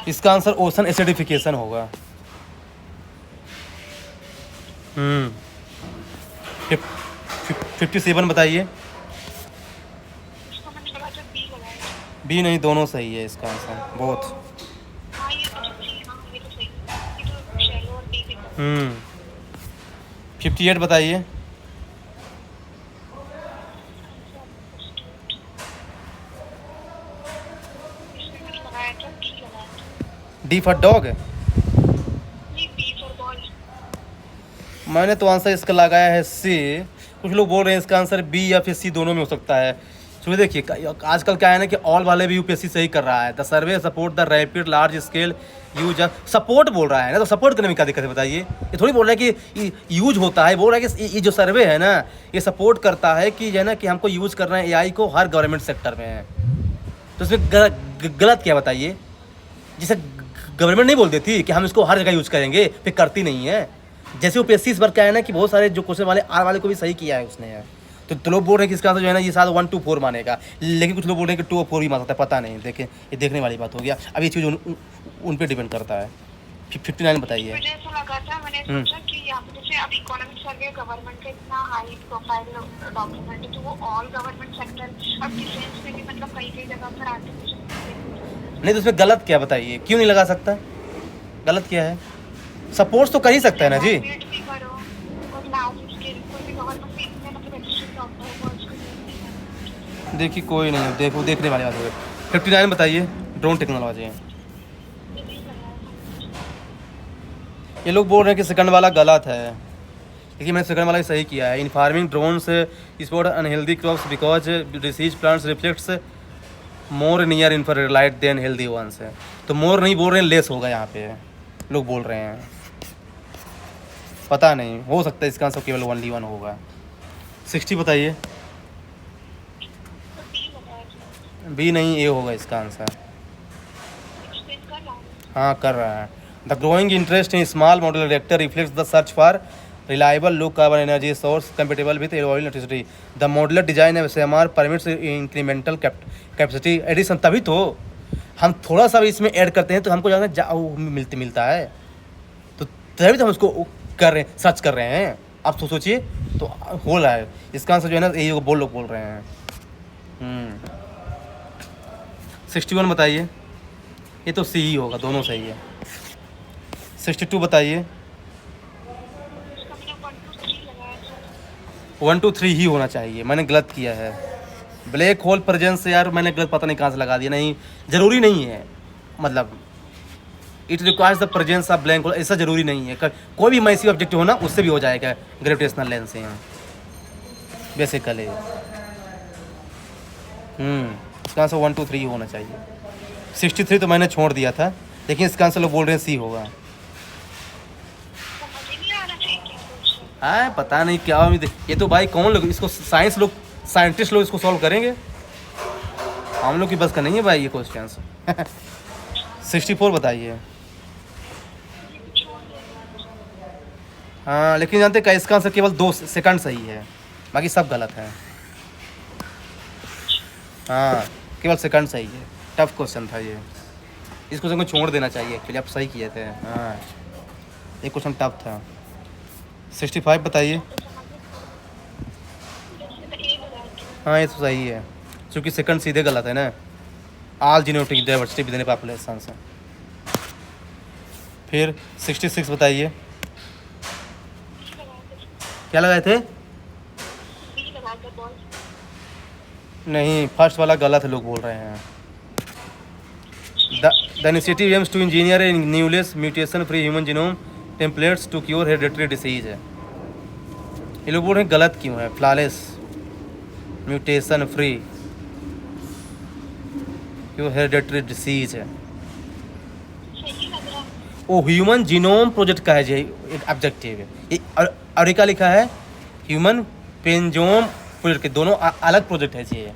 इसका आंसर ओशन एसिडिफिकेशन होगा। 57 बताइए। बी नहीं, दोनों सही है इसका आंसर, बहुत। 58 बताइए। D for dog. मैंने तो आंसर इसका लगाया है सी। कुछ लोग बोल रहे हैं इसका आंसर बी या फिर सी, दोनों में हो सकता है। तो देखिए आजकल क्या है ना कि ऑल वाले भी यूपीएससी सही कर रहा है। The survey support the rapid large scale use, support बोल रहा है ना, तो सपोर्ट करने में क्या दिक्कत है बताइए? ये थोड़ी बोल रहा है कि यूज होता है, बोल रहा है कि ये जो सर्वे है ना, ये सपोर्ट करता है कि है ना कि हमको यूज करना है एआई को हर गवर्नमेंट सेक्टर में। तो इसमें गलत क्या बताइए? जिसे गवर्नमेंट नहीं बोल देती कि हम इसको हर जगह यूज करेंगे, फिर करती नहीं है। जैसे यूपीएससी इस बार क्या है ना कि बहुत सारे जो क्वेश्चन वाले आर वाले को भी सही किया है उसने यार। तो लोग बोल रहे हैं कि इसका आंसर जो है ना ये शायद 1 to 4 मानेगा, लेकिन कुछ लोग बोल रहे हैं कि 2 और 4 भी मान सकता है, पता नहीं। देखें, ये देखने वाली बात हो गया। अब ये चीज़ उन पे डिपेंड करता है। 59 बताइए। मुझे ऐसा लगा था, मैंने सोचा कि यहाँ पे जैसे अब इकोनॉमिक सर्वे गवर्नमेंट का इतना हाई प्रोफाइल डॉक्यूमेंट है, तो वो ऑल गवर्नमेंट सेक्टर और डिफेंस में भी मतलब कई जगह पर आर्टिफिशियल। नहीं तो उसमें गलत क्या बताइए? क्यों नहीं लगा सकता? गलत क्या है? सपोर्ट तो कर ही सकता है ना जी। देखिए कोई नहीं, देखो देखने वाली बात हो गई। 59 बताइए। ड्रोन टेक्नोलॉजी है। ये लोग बोल रहे हैं कि सेकंड वाला गलत है, लेकिन मैंने सेकंड वाला ही सही किया है। In farming drones spot unhealthy crops because disease plants reflects more near infrared light than healthy ones है। तो मोर नहीं बोल रहे हैं, लेस होगा यहाँ पे लोग बोल रहे हैं। पता नहीं, हो सकता है इसका आंसर केवल 1 होगा। 60 बताइए। बी नहीं, ए होगा इसका आंसर। हाँ कर रहा है। The growing interest in small model reactor reflects the search for reliable low carbon energy source compatible with oil electricity. The modular design of SMR permits incremental capacity addition. तभी तो हम थोड़ा सा भी इसमें ऐड करते हैं तो हमको ज़्यादा मिलता है, तो तभी तो हम उसको कर रहे हैं, सर्च कर रहे हैं। आप तो सोचिए, तो हो रहा है। इसका आंसर जो है ना यही लोग बोल रहे हैं। 61 बताइए। ये तो सी ही होगा, दोनों सही है। 62 बताइए। 1 to 3 ही होना चाहिए, मैंने गलत किया है। ब्लैक होल प्रेजेंस यार मैंने गलत पता नहीं कहाँ से लगा दिया। नहीं, ज़रूरी नहीं है, मतलब it requires the presence of black hole, ऐसा ज़रूरी नहीं है। कोई भी मैसिव ऑब्जेक्ट हो ना, उससे भी हो जाएगा ग्रेविटेशनल लेंस से। बेसिकली। इसका आंसर 1 2 3 होना चाहिए। 63 तो मैंने छोड़ दिया था, लेकिन इसका आंसर लोग बोल रहे हैं सी होगा। समझ ही नहीं आ रहा चाहिए क्या क्वेश्चन। हाँ पता नहीं क्या उम्मीद है। ये तो भाई कौन लोग इसको, साइंस लोग, साइंटिस्ट लोग इसको सॉल्व करेंगे, हम लोग की बस का नहीं है भाई ये क्वेश्चन। 64 बताइए। हाँ लेकिन जानते क्या, इसका आंसर केवल 2 सेकंड सही है, बाकी सब गलत है। हाँ केवल सेकंड सही है। टफ क्वेश्चन था ये, इस क्वेश्चन को छोड़ देना चाहिए एक्चुअली, आप सही किए थे। हाँ ये क्वेश्चन टफ था। 65 बताइए। हाँ ये तो सही है, क्योंकि सेकंड सीधे गलत है ना। All genetic diversity within population से। फिर 66 बताइए। क्या लगाए थे? नहीं, फर्स्ट वाला गलत है, लोग बोल रहे हैं। The initiative aims to engineer in flawless mutation free human genome templates to cure hereditary disease है। ये लोग बोल रहे हैं गलत क्यों है? Flawless mutation free cure hereditary disease है। वो ह्यूमन जीनोम प्रोजेक्ट का है जी, एक ऑब्जेक्टिव है ये। और एक का लिखा है ह्यूमन पेंजोम प्रोजेक्ट के, दोनों अलग प्रोजेक्ट है जी।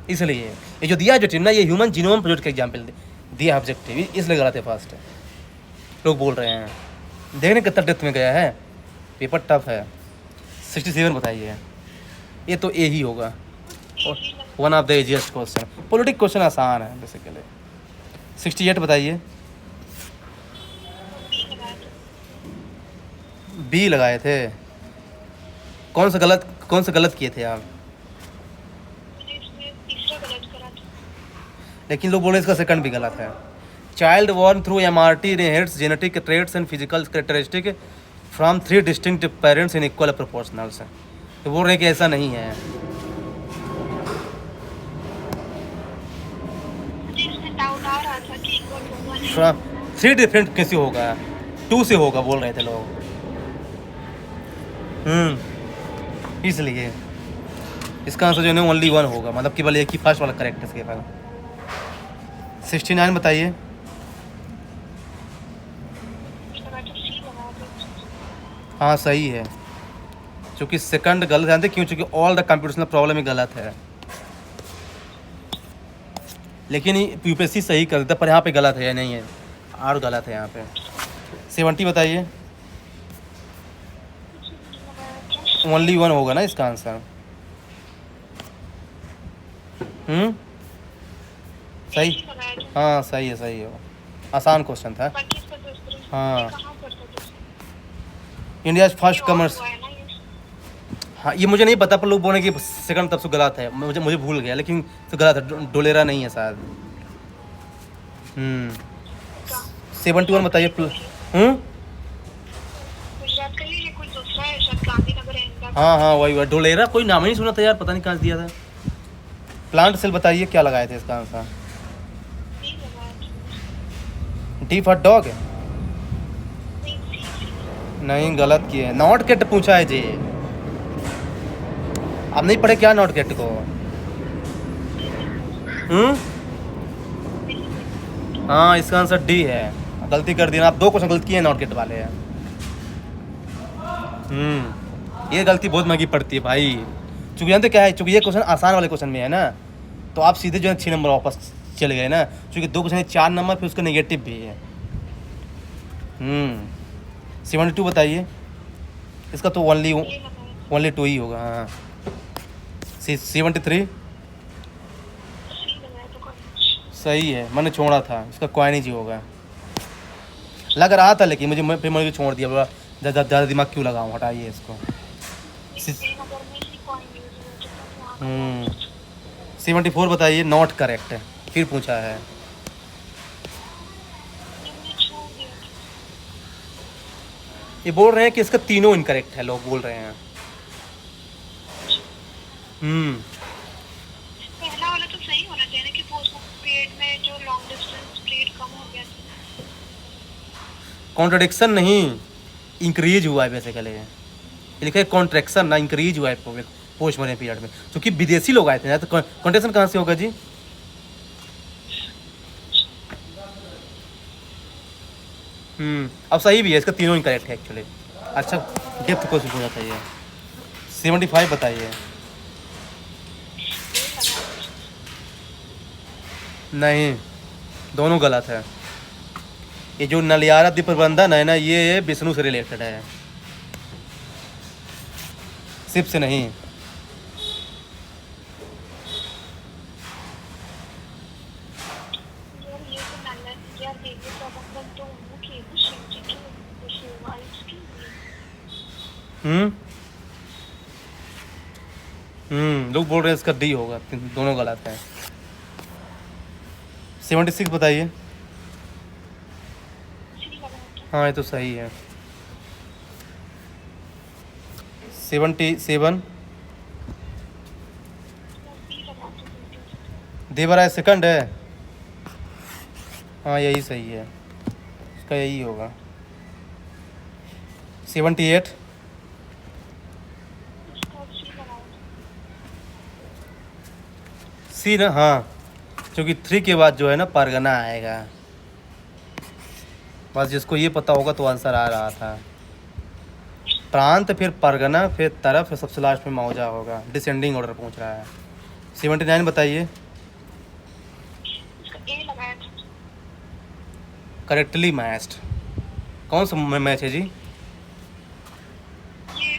इसलिए ये जो दिया ऑब्जेक्टिव ना, ये ह्यूमन जीनोम प्रोजेक्ट का एग्जाम्पल दिया ऑब्जेक्टिव, इसलिए गलत है फर्स्ट। लोग बोल रहे हैं, देखने कितना डेप्थ में गया है, पेपर टफ है। 67 बताइए। ये तो ए ही होगा, one of the easiest question. Politic question आसान है बेसिकली। 68 बताइए। बी लगाए थे। कौन सा गलत किए थे आप? लेकिन लोग बोले इसका सेकंड भी गलत है। Child born through MRT inherits genetic traits and physical characteristic from 3 distinct parents in equal proportionals. तो बोल रहे हैं कि ऐसा नहीं है। फ्रॉम 3 डिफरेंट कैसे होगा? 2 से होगा बोल रहे थे लोग। इसलिए इसका आंसर जो है ओनली 1 होगा, मतलब केवल एक ही फर्स्ट वाला करेक्ट है इसके बाद। 69 बताइए। हाँ सही है, क्योंकि सेकंड गलत जानते क्यों? क्योंकि ऑल द कंप्यूटेशनल प्रॉब्लम ही गलत है, लेकिन यूपीएससी सही कर देता, पर यहाँ पे गलत है या नहीं है, और गलत है यहाँ पे। 70 बताइए। ओनली 1 होगा ना इसका आंसर। सही। हाँ सही है, आसान क्वेश्चन था। हाँ इंडिया फर्स्ट कमर्स। हाँ ये मुझे नहीं पता, पर लोग बोले कि सेकंड तब से गलत है, मुझे भूल गया, लेकिन तो गलत है, डोलेरा नहीं है शायद। 71 बताइए। हाँ वही डोलेरा, कोई नाम ही नहीं सुना था यार, पता नहीं कहाँ से दिया था। प्लांट सेल बताइए, क्या लगाए थे इसका आंसर? D for dog. नहीं गलत किए, नॉट गेट पूछा है जी। आप नहीं पढ़े क्या नॉट गेट को? हाँ इसका आंसर डी है, गलती कर दी ना आप, 2 क्वेश्चन गलती किए नॉट गेट वाले हैं। ये गलती बहुत महंगी पड़ती है भाई, चूँकि जानते क्या है, चूँकि ये क्वेश्चन आसान वाले क्वेश्चन में है ना, तो आप सीधे जो है 6 नंबर वापस चले गए ना, चूँकि 2 क्वेश्चन 4 नंबर, फिर उसका नेगेटिव भी है। 72 बताइए। इसका तो ओनली 2 ही होगा। हाँ 73 सही है, मैंने छोड़ा था, इसका क्वाइनी जी होगा, लग रहा था, लेकिन मुझे छोड़ दिया। ज़्यादा दिमाग क्यों लगाऊं, हटाइए इसको। 74 बताइए। नॉट करेक्ट है, फिर पूछा है। ये बोल रहे हैं कि इसका तीनों इनकरेक्ट है, लोग बोल रहे हैं। पहला वाला तो सही होना चाहिए ना, कि पोस्ट पीरियड में जो लॉन्ग डिस्टेंस पीरियड कम हो गया। कॉन्ट्रडिक्शन नहीं, इंक्रीज हुआ है बेसिकली। ये लिखा है कॉन्ट्रैक्शन ना इंक्रीज हुआ है पोस्ट मॉडर्न पीरियड में, क्योंकि विदेशी लोग आए थे ना, तो कॉन्ट्रैक्शन कहाँ से होगा जी? अब सही भी है, इसका तीनों इनकरेक्ट है एक्चुअली। अच्छा डेप्थ क्वेश्चन पूछना चाहिए। 75 बताइए। नहीं, दोनों गलत है। ये जो नलियारा द्वीप प्रबंधन है ना, ये विष्णु से रिलेटेड है, शिव से नहीं। यार ये तो नालंदा यार देवी प्रबंधन तो उनकी शिव जी की सेवा इसकी लोग बोल रहे हैं इसका डी होगा, दोनों गलत है। 76 बताइए। सी लगा था। हाँ ये तो सही है। 77 बी लगा था बिल्कुल। देवराय सेकंड है। हाँ यही सही है, इसका यही होगा। 78 इसका सी लगा था। सी ना, हाँ, क्योंकि 3 के बाद जो है ना परगना आएगा। बस जिसको ये पता होगा तो आंसर आ रहा था। प्रांत, फिर परगना, फिर तरफ, फिर सबसे लास्ट में मौजा होगा। डिसेंडिंग ऑर्डर पहुंच रहा है। 79 बताइए। इसका ए लगाया था। Correctly matched. कौन सा मैच है जी? ये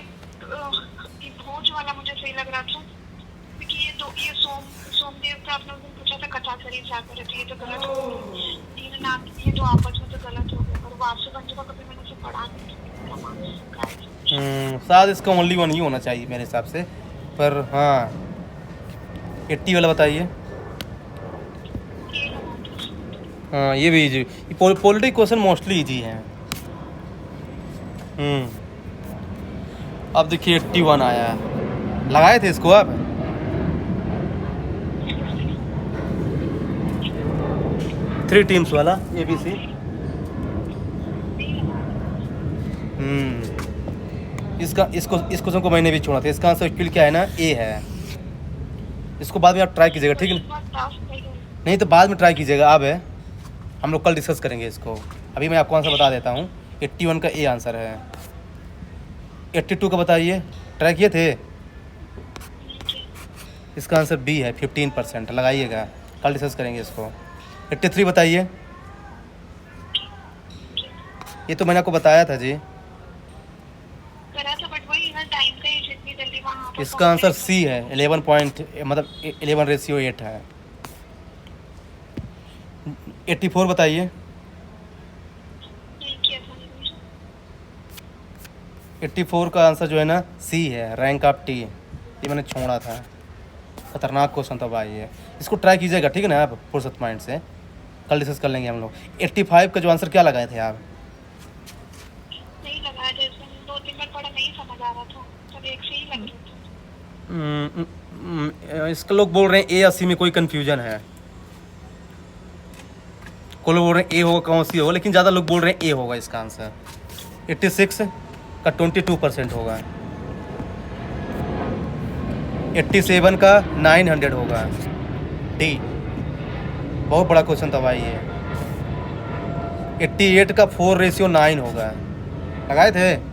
भोज वाला मुझे सही लग रहा था, क्योंकि ये सोमदेव का आपने उस दिन पूछा था कथा शरीफ जाकर, तो ये तो गलत हो गया। दीननाथ ये तो आपस में तो गलत हो गया, और वासुगंज का कभी मैंने से पढ़ा नहीं। शायद इसका ओनली वन ही होना चाहिए मेरे हिसाब से, पर हाँ। 80 वाला बताइए। ए लगा था। हाँ ये भी easy, politic question mostly easy हैं। अब देखिए 81 आया है, लगाए थे इसको आप? थ्री टीम्स वाला ABC। इसका इस क्वेश्चन को मैंने भी छोड़ा था। इसका आंसर एक्चुअली क्या है ना, ए है। इसको बाद में आप ट्राई कीजिएगा, ठीक है? नहीं तो बाद में ट्राई कीजिएगा। अब है, हम लोग कल डिस्कस करेंगे इसको। अभी मैं आपको आंसर बता देता हूँ। 81 का ए आंसर है। 82 का बताइए, ट्राई किए थे? इसका आंसर बी है, 15%। लगाइएगा, कल डिस्कस करेंगे इसको। 83 बताइए। ये तो मैंने आपको बताया था जी। करा था, बट वही ना टाइम का ही जितनी जल्दी वहाँ पर इसका आंसर सी है, 11 पॉइंट, मतलब 11:8 है। 84 बताइए। नहीं किया था नहीं। 84 का आंसर जो है ना सी है, रैंक ऑफ टी। ये मैंने छोड़ा था, खतरनाक क्वेश्चन था भाई ये। इसको ट्राई कीजिएगा, ठीक है ना? आप फुर्सत माइंड से कल डिस्कस कर लेंगे हम लोग। 85 का जो आंसर क्या लगाए थे आप? नहीं लगाया था, इसमें 2-3 बार पढ़ा, नहीं समझ आ रहा था, तब एक से ही लग रहा था। इसका लोग बोल रहे हैं A80 में कोई कन्फ्यूजन है। कोई लोग बोल रहे हैं ए होगा, कौन सी होगा, लेकिन ज़्यादा लोग बोल रहे हैं ए होगा इसका आंसर। 86 का 22% होगा। 87 का 900 होगा, डी। बहुत बड़ा क्वेश्चन था भाई ये। 88 का 4:9 होगा, लगाए थे?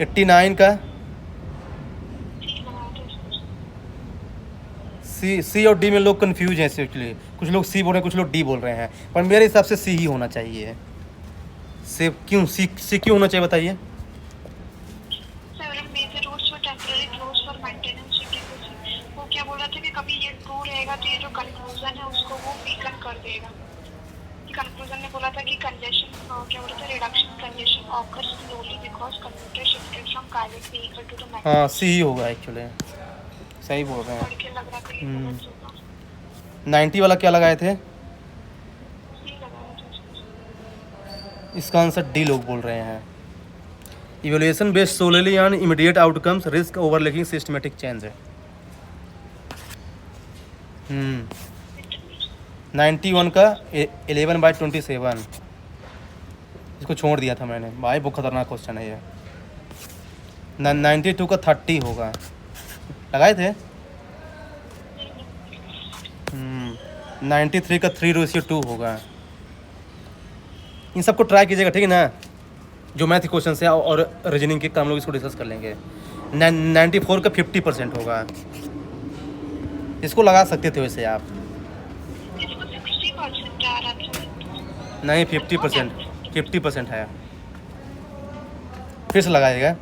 89 का सी और डी में लोग कंफ्यूज हैं एक्चुअली। कुछ लोग सी बोल रहे हैं, कुछ लोग डी बोल रहे हैं, पर मेरे हिसाब से सी ही होना चाहिए। से क्यों सी क्यों होना चाहिए बताइए? वो क्या बोल रहा था कि कभी ये ट्रू रहेगा तो ये जो कंक्लूजन है उसको वो वीकन कर देगा। कंक्लूजन में बोला था कि कंजेशन क्या बोला था, reduction congestion occurs slowly because computer shifted from kinetic vehicle to the magnetic. हाँ सी ही होगा एक्चुअली, सही बोल रहे हैं। पढ़ के लग रहा था ये गलत होगा। 90 वाला क्या लगाए थे? सी लगाया था इसमें। इसका आंसर डी लोग बोल रहे हैं। Evolution based solely on immediate outcomes, risk overlapping systematic change है। 91 का 11/27। इसको छोड़ दिया था मैंने भाई, बहुत खतरनाक क्वेश्चन है ये। 92 का 30 होगा, लगाए थे। 93 का 3:2 होगा। इन सबको ट्राई कीजिएगा, ठीक है ना। जो मैथ क्वेश्चन है और रीजनिंग के काम लोग इसको डिस्कस कर लेंगे। 94 का 50% होगा, इसको लगा सकते थे वैसे आप। इसको 60% आ रहा था। नहीं 50% है, फिर से लगाइएगा।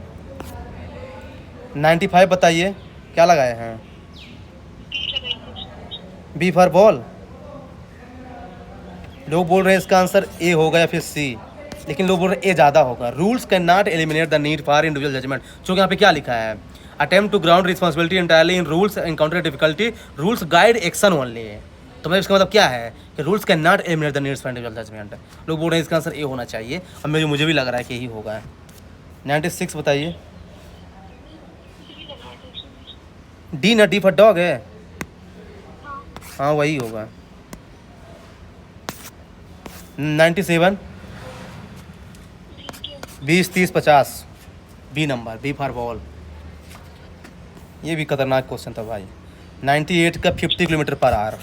95 बताइए क्या लगाए हैं। बी लगाइए। B for ball. लोग बोल रहे हैं इसका आंसर ए होगा या फिर सी, लेकिन लोग बोल रहे हैं ए ज़्यादा होगा। Rules can not eliminate the need for individual judgement. क्योंकि यहाँ पे क्या लिखा है, attempt to ground responsibility entirely in rules encounter difficulty, rules guide action only. तो मतलब इसका मतलब क्या है कि rules can not eliminate the needs for individual judgement. लोग बोल रहे हैं इसका आंसर ए होना चाहिए, अब मुझे भी लग रहा है कि यही होगा। 96 बताइए। डी लगाइए। डी ना, डी फॉर डॉग है। हाँ। हाँ वही होगा। 97 20 30 50, B number, B for ball. ये भी खतरनाक क्वेश्चन था भाई। 98 का 50 किलोमीटर पर आवर,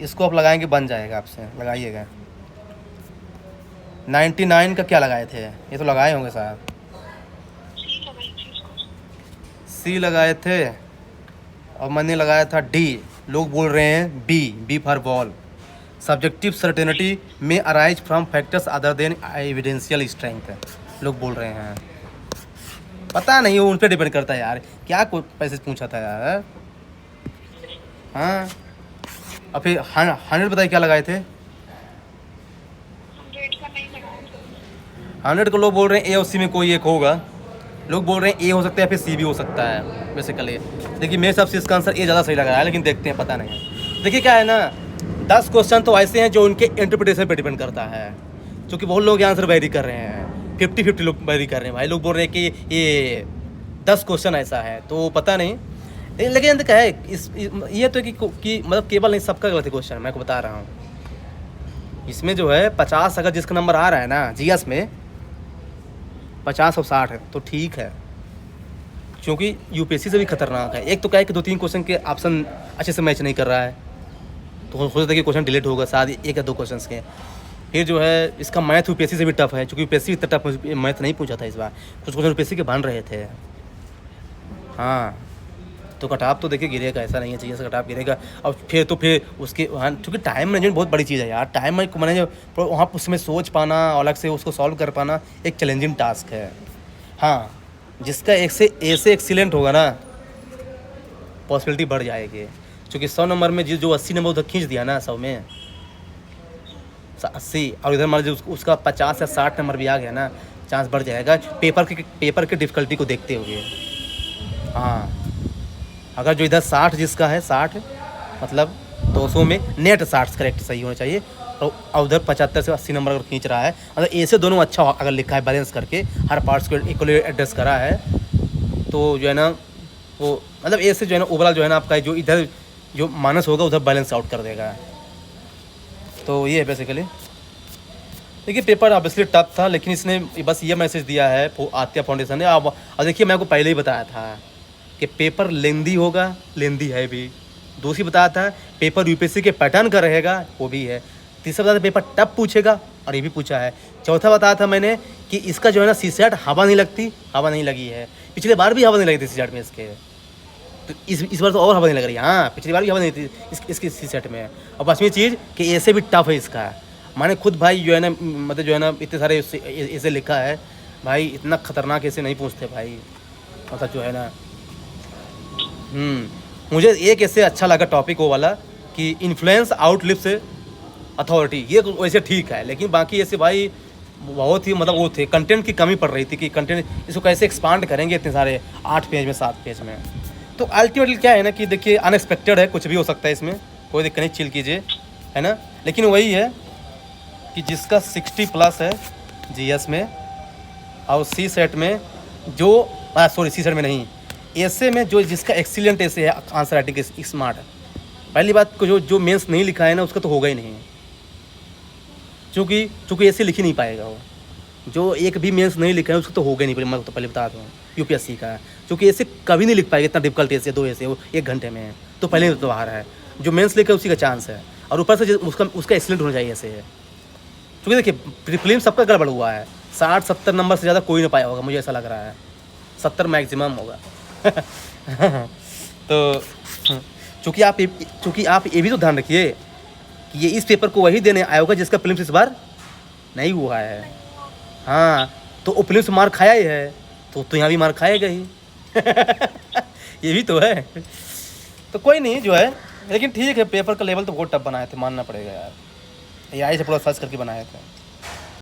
इसको आप लगाएंगे बन जाएगा आपसे, लगाइएगा। 99 का क्या लगाए थे, ये तो लगाए होंगे साहब। सी लगाइए इसको। सी लगाए थे और मैंने लगाया था डी। लोग बोल रहे हैं B, B for ball. Subjective certainty may arise from factors other than evidential strength, लोग बोल रहे हैं। पता नहीं, वो उन पर डिपेंड करता है यार, क्या कोई पैसे पूछा था यार। हाँ और फिर 100 बताइए क्या लगाए थे। 100 का नहीं लगाया। 100 को लोग बोल रहे हैं ए और सी में कोई एक होगा। लोग बोल रहे हैं ए हो सकता है फिर सी भी हो सकता है बेसिकली। देखिए मेरे हिसाब से इसका आंसर ए ज़्यादा सही लग रहा है, लेकिन देखते हैं, पता नहीं। देखिए क्या है ना, 10 क्वेश्चन तो ऐसे हैं जो उनके इंटरप्रिटेशन पे डिपेंड करता है, क्योंकि बहुत लोग आंसर वेरी कर रहे हैं। 50-50 लोग वेरी कर रहे हैं भाई। लोग बोल रहे हैं कि ये 10 क्वेश्चन ऐसा है, तो पता नहीं। लेकिन क्या है ये तो कि मतलब केवल नहीं, सबका गलत क्वेश्चन मैं आपको बता रहा हूँ। इसमें जो है 50 अगर जिसका नंबर आ रहा है ना जीएस में 50 और 60 तो ठीक है, क्योंकि यूपीएससी से भी खतरनाक है। एक तो क्या है कि 2-3 क्वेश्चन के ऑप्शन अच्छे से मैच नहीं कर रहा है, तो हो सकता है कि क्वेश्चन डिलीट होगा शायद 1 या 2 क्वेश्चन के। फिर जो है इसका मैथ यूपीएससी से भी टफ है, क्योंकि यूपीएससी इतना टफ मैथ नहीं पूछा था इस बार। कुछ क्वेश्चन यूपीएससी के बन रहे थे। हाँ तो कटाप तो देखिए गिरेगा, ऐसा नहीं है चाहिए कटाप गिरेगा। और फिर उसके वहाँ, क्योंकि टाइम मैनेजमेंट बहुत बड़ी चीज़ है यार। टाइम मैनेज वहाँ उसमें सोच पाना, अलग से उसको सॉल्व कर पाना एक चैलेंजिंग टास्क है। हाँ जिसका एक से एक्सीलेंट होगा ना, पॉसिबिलिटी बढ़ जाएगी। क्योंकि 100 नंबर में जो 80 नंबर उधर खींच दिया ना, 100 में 80, और इधर मान लीजिए उसका 50 या 60 नंबर भी आ गया ना, चांस बढ़ जाएगा पेपर के डिफ़िकल्टी को देखते हुए। हाँ अगर जो इधर 60 जिसका है 60 मतलब 200 में नेट 60 करेक्ट सही होना चाहिए, और उधर 75 से 80 नंबर अगर खींच रहा है, अगर ए से दोनों अच्छा अगर लिखा है बैलेंस करके, हर पार्ट्स को इक्वली एड्रेस करा है, तो जो है ना वो मतलब ए से जो है ना ओवरऑल जो है ना आपका जो इधर जो माइनस होगा उधर बैलेंस आउट कर देगा। तो ये है बेसिकली। देखिए पेपर ऑब्वियसली टफ था, लेकिन इसने बस ये मैसेज दिया है आत्या फाउंडेशन ने। अब देखिए मैं आपको पहले ही बताया था कि पेपर लेंदी होगा, लेंदी है भी। दूसरी बताया था पेपर यूपीएससी के पैटर्न का रहेगा, वो भी है। तीसरा बताया था पेपर टफ पूछेगा, और ये भी पूछा है। चौथा बताया था मैंने कि इसका जो है ना सीसेट हवा नहीं लगती, हवा नहीं लगी है। पिछले बार भी हवा नहीं लगी थी सीसेट में इसके, तो इस बार तो और हवा नहीं लग रही। हाँ पिछली बार भी हवा नहीं थी इसकी सीसेट में। और पाँचवीं चीज़ कि ऐसे भी टफ है इसका। मैंने खुद भाई जो है ना मतलब जो है ना इतने सारे ऐसे लिखा है भाई, इतना खतरनाक ऐसे नहीं पूछते भाई, मतलब जो है ना। मुझे एक ऐसे अच्छा लगा टॉपिक वो वाला कि इन्फ्लुएंस आउटलिप्स अथॉरिटी, ये वैसे ठीक है, लेकिन बाकी ऐसे भाई बहुत ही मतलब वो थे, कंटेंट की कमी पड़ रही थी कि कंटेंट इसको कैसे एक्सपांड करेंगे इतने सारे 8 पेज में 7 पेज में। तो अल्टीमेटली क्या है ना कि देखिए अनएक्सपेक्टेड है, कुछ भी हो सकता है इसमें, कोई दिक्कत नहीं, चिल कीजिए, है ना। लेकिन वही है कि जिसका 60+ है जीएस में, और सी सेट में जो सी सेट में नहीं, ऐसे में जो जिसका एक्सीलेंट ऐसे है आंसर राइटिंग स्मार्ट है, पहली बात को जो मेंस नहीं लिखा है ना उसका तो होगा ही नहीं, क्योंकि ऐसे लिख ही नहीं पाएगा वो। जो एक भी मेंस नहीं लिखा है उसको तो होगा नहीं, पहले मैं तो पहले बता दूँ यूपीएससी का, क्योंकि ऐसे कभी नहीं लिख पाएगा इतना डिफिकल्ट ऐसे 2 ऐसे वो 1 घंटे में, तो पहले तो बाहर है। जो मेंस लिखा है उसी का चांस है, और ऊपर से उसका एक्सीलेंट होना चाहिए ऐसे है। क्योंकि देखिए प्रीलिम सबका गड़बड़ हुआ है, 60-70 नंबर से ज़्यादा कोई नहीं पाया होगा, मुझे ऐसा लग रहा है 70 मैक्सिमम होगा। तो चूँकि आप ये भी तो ध्यान रखिए कि ये इस पेपर को वही देने आया होगा जिसका प्रीलिम्स इस बार नहीं हुआ है। हाँ, तो वो प्रीलिम्स मार खाया ही है, तो यहाँ भी मार खाएगा ही। ये भी तो है। तो कोई नहीं जो है, लेकिन ठीक है, पेपर का लेवल तो बहुत टफ बनाए थे, मानना पड़ेगा यार। AI से पूरा सर्च करके बनाए थे।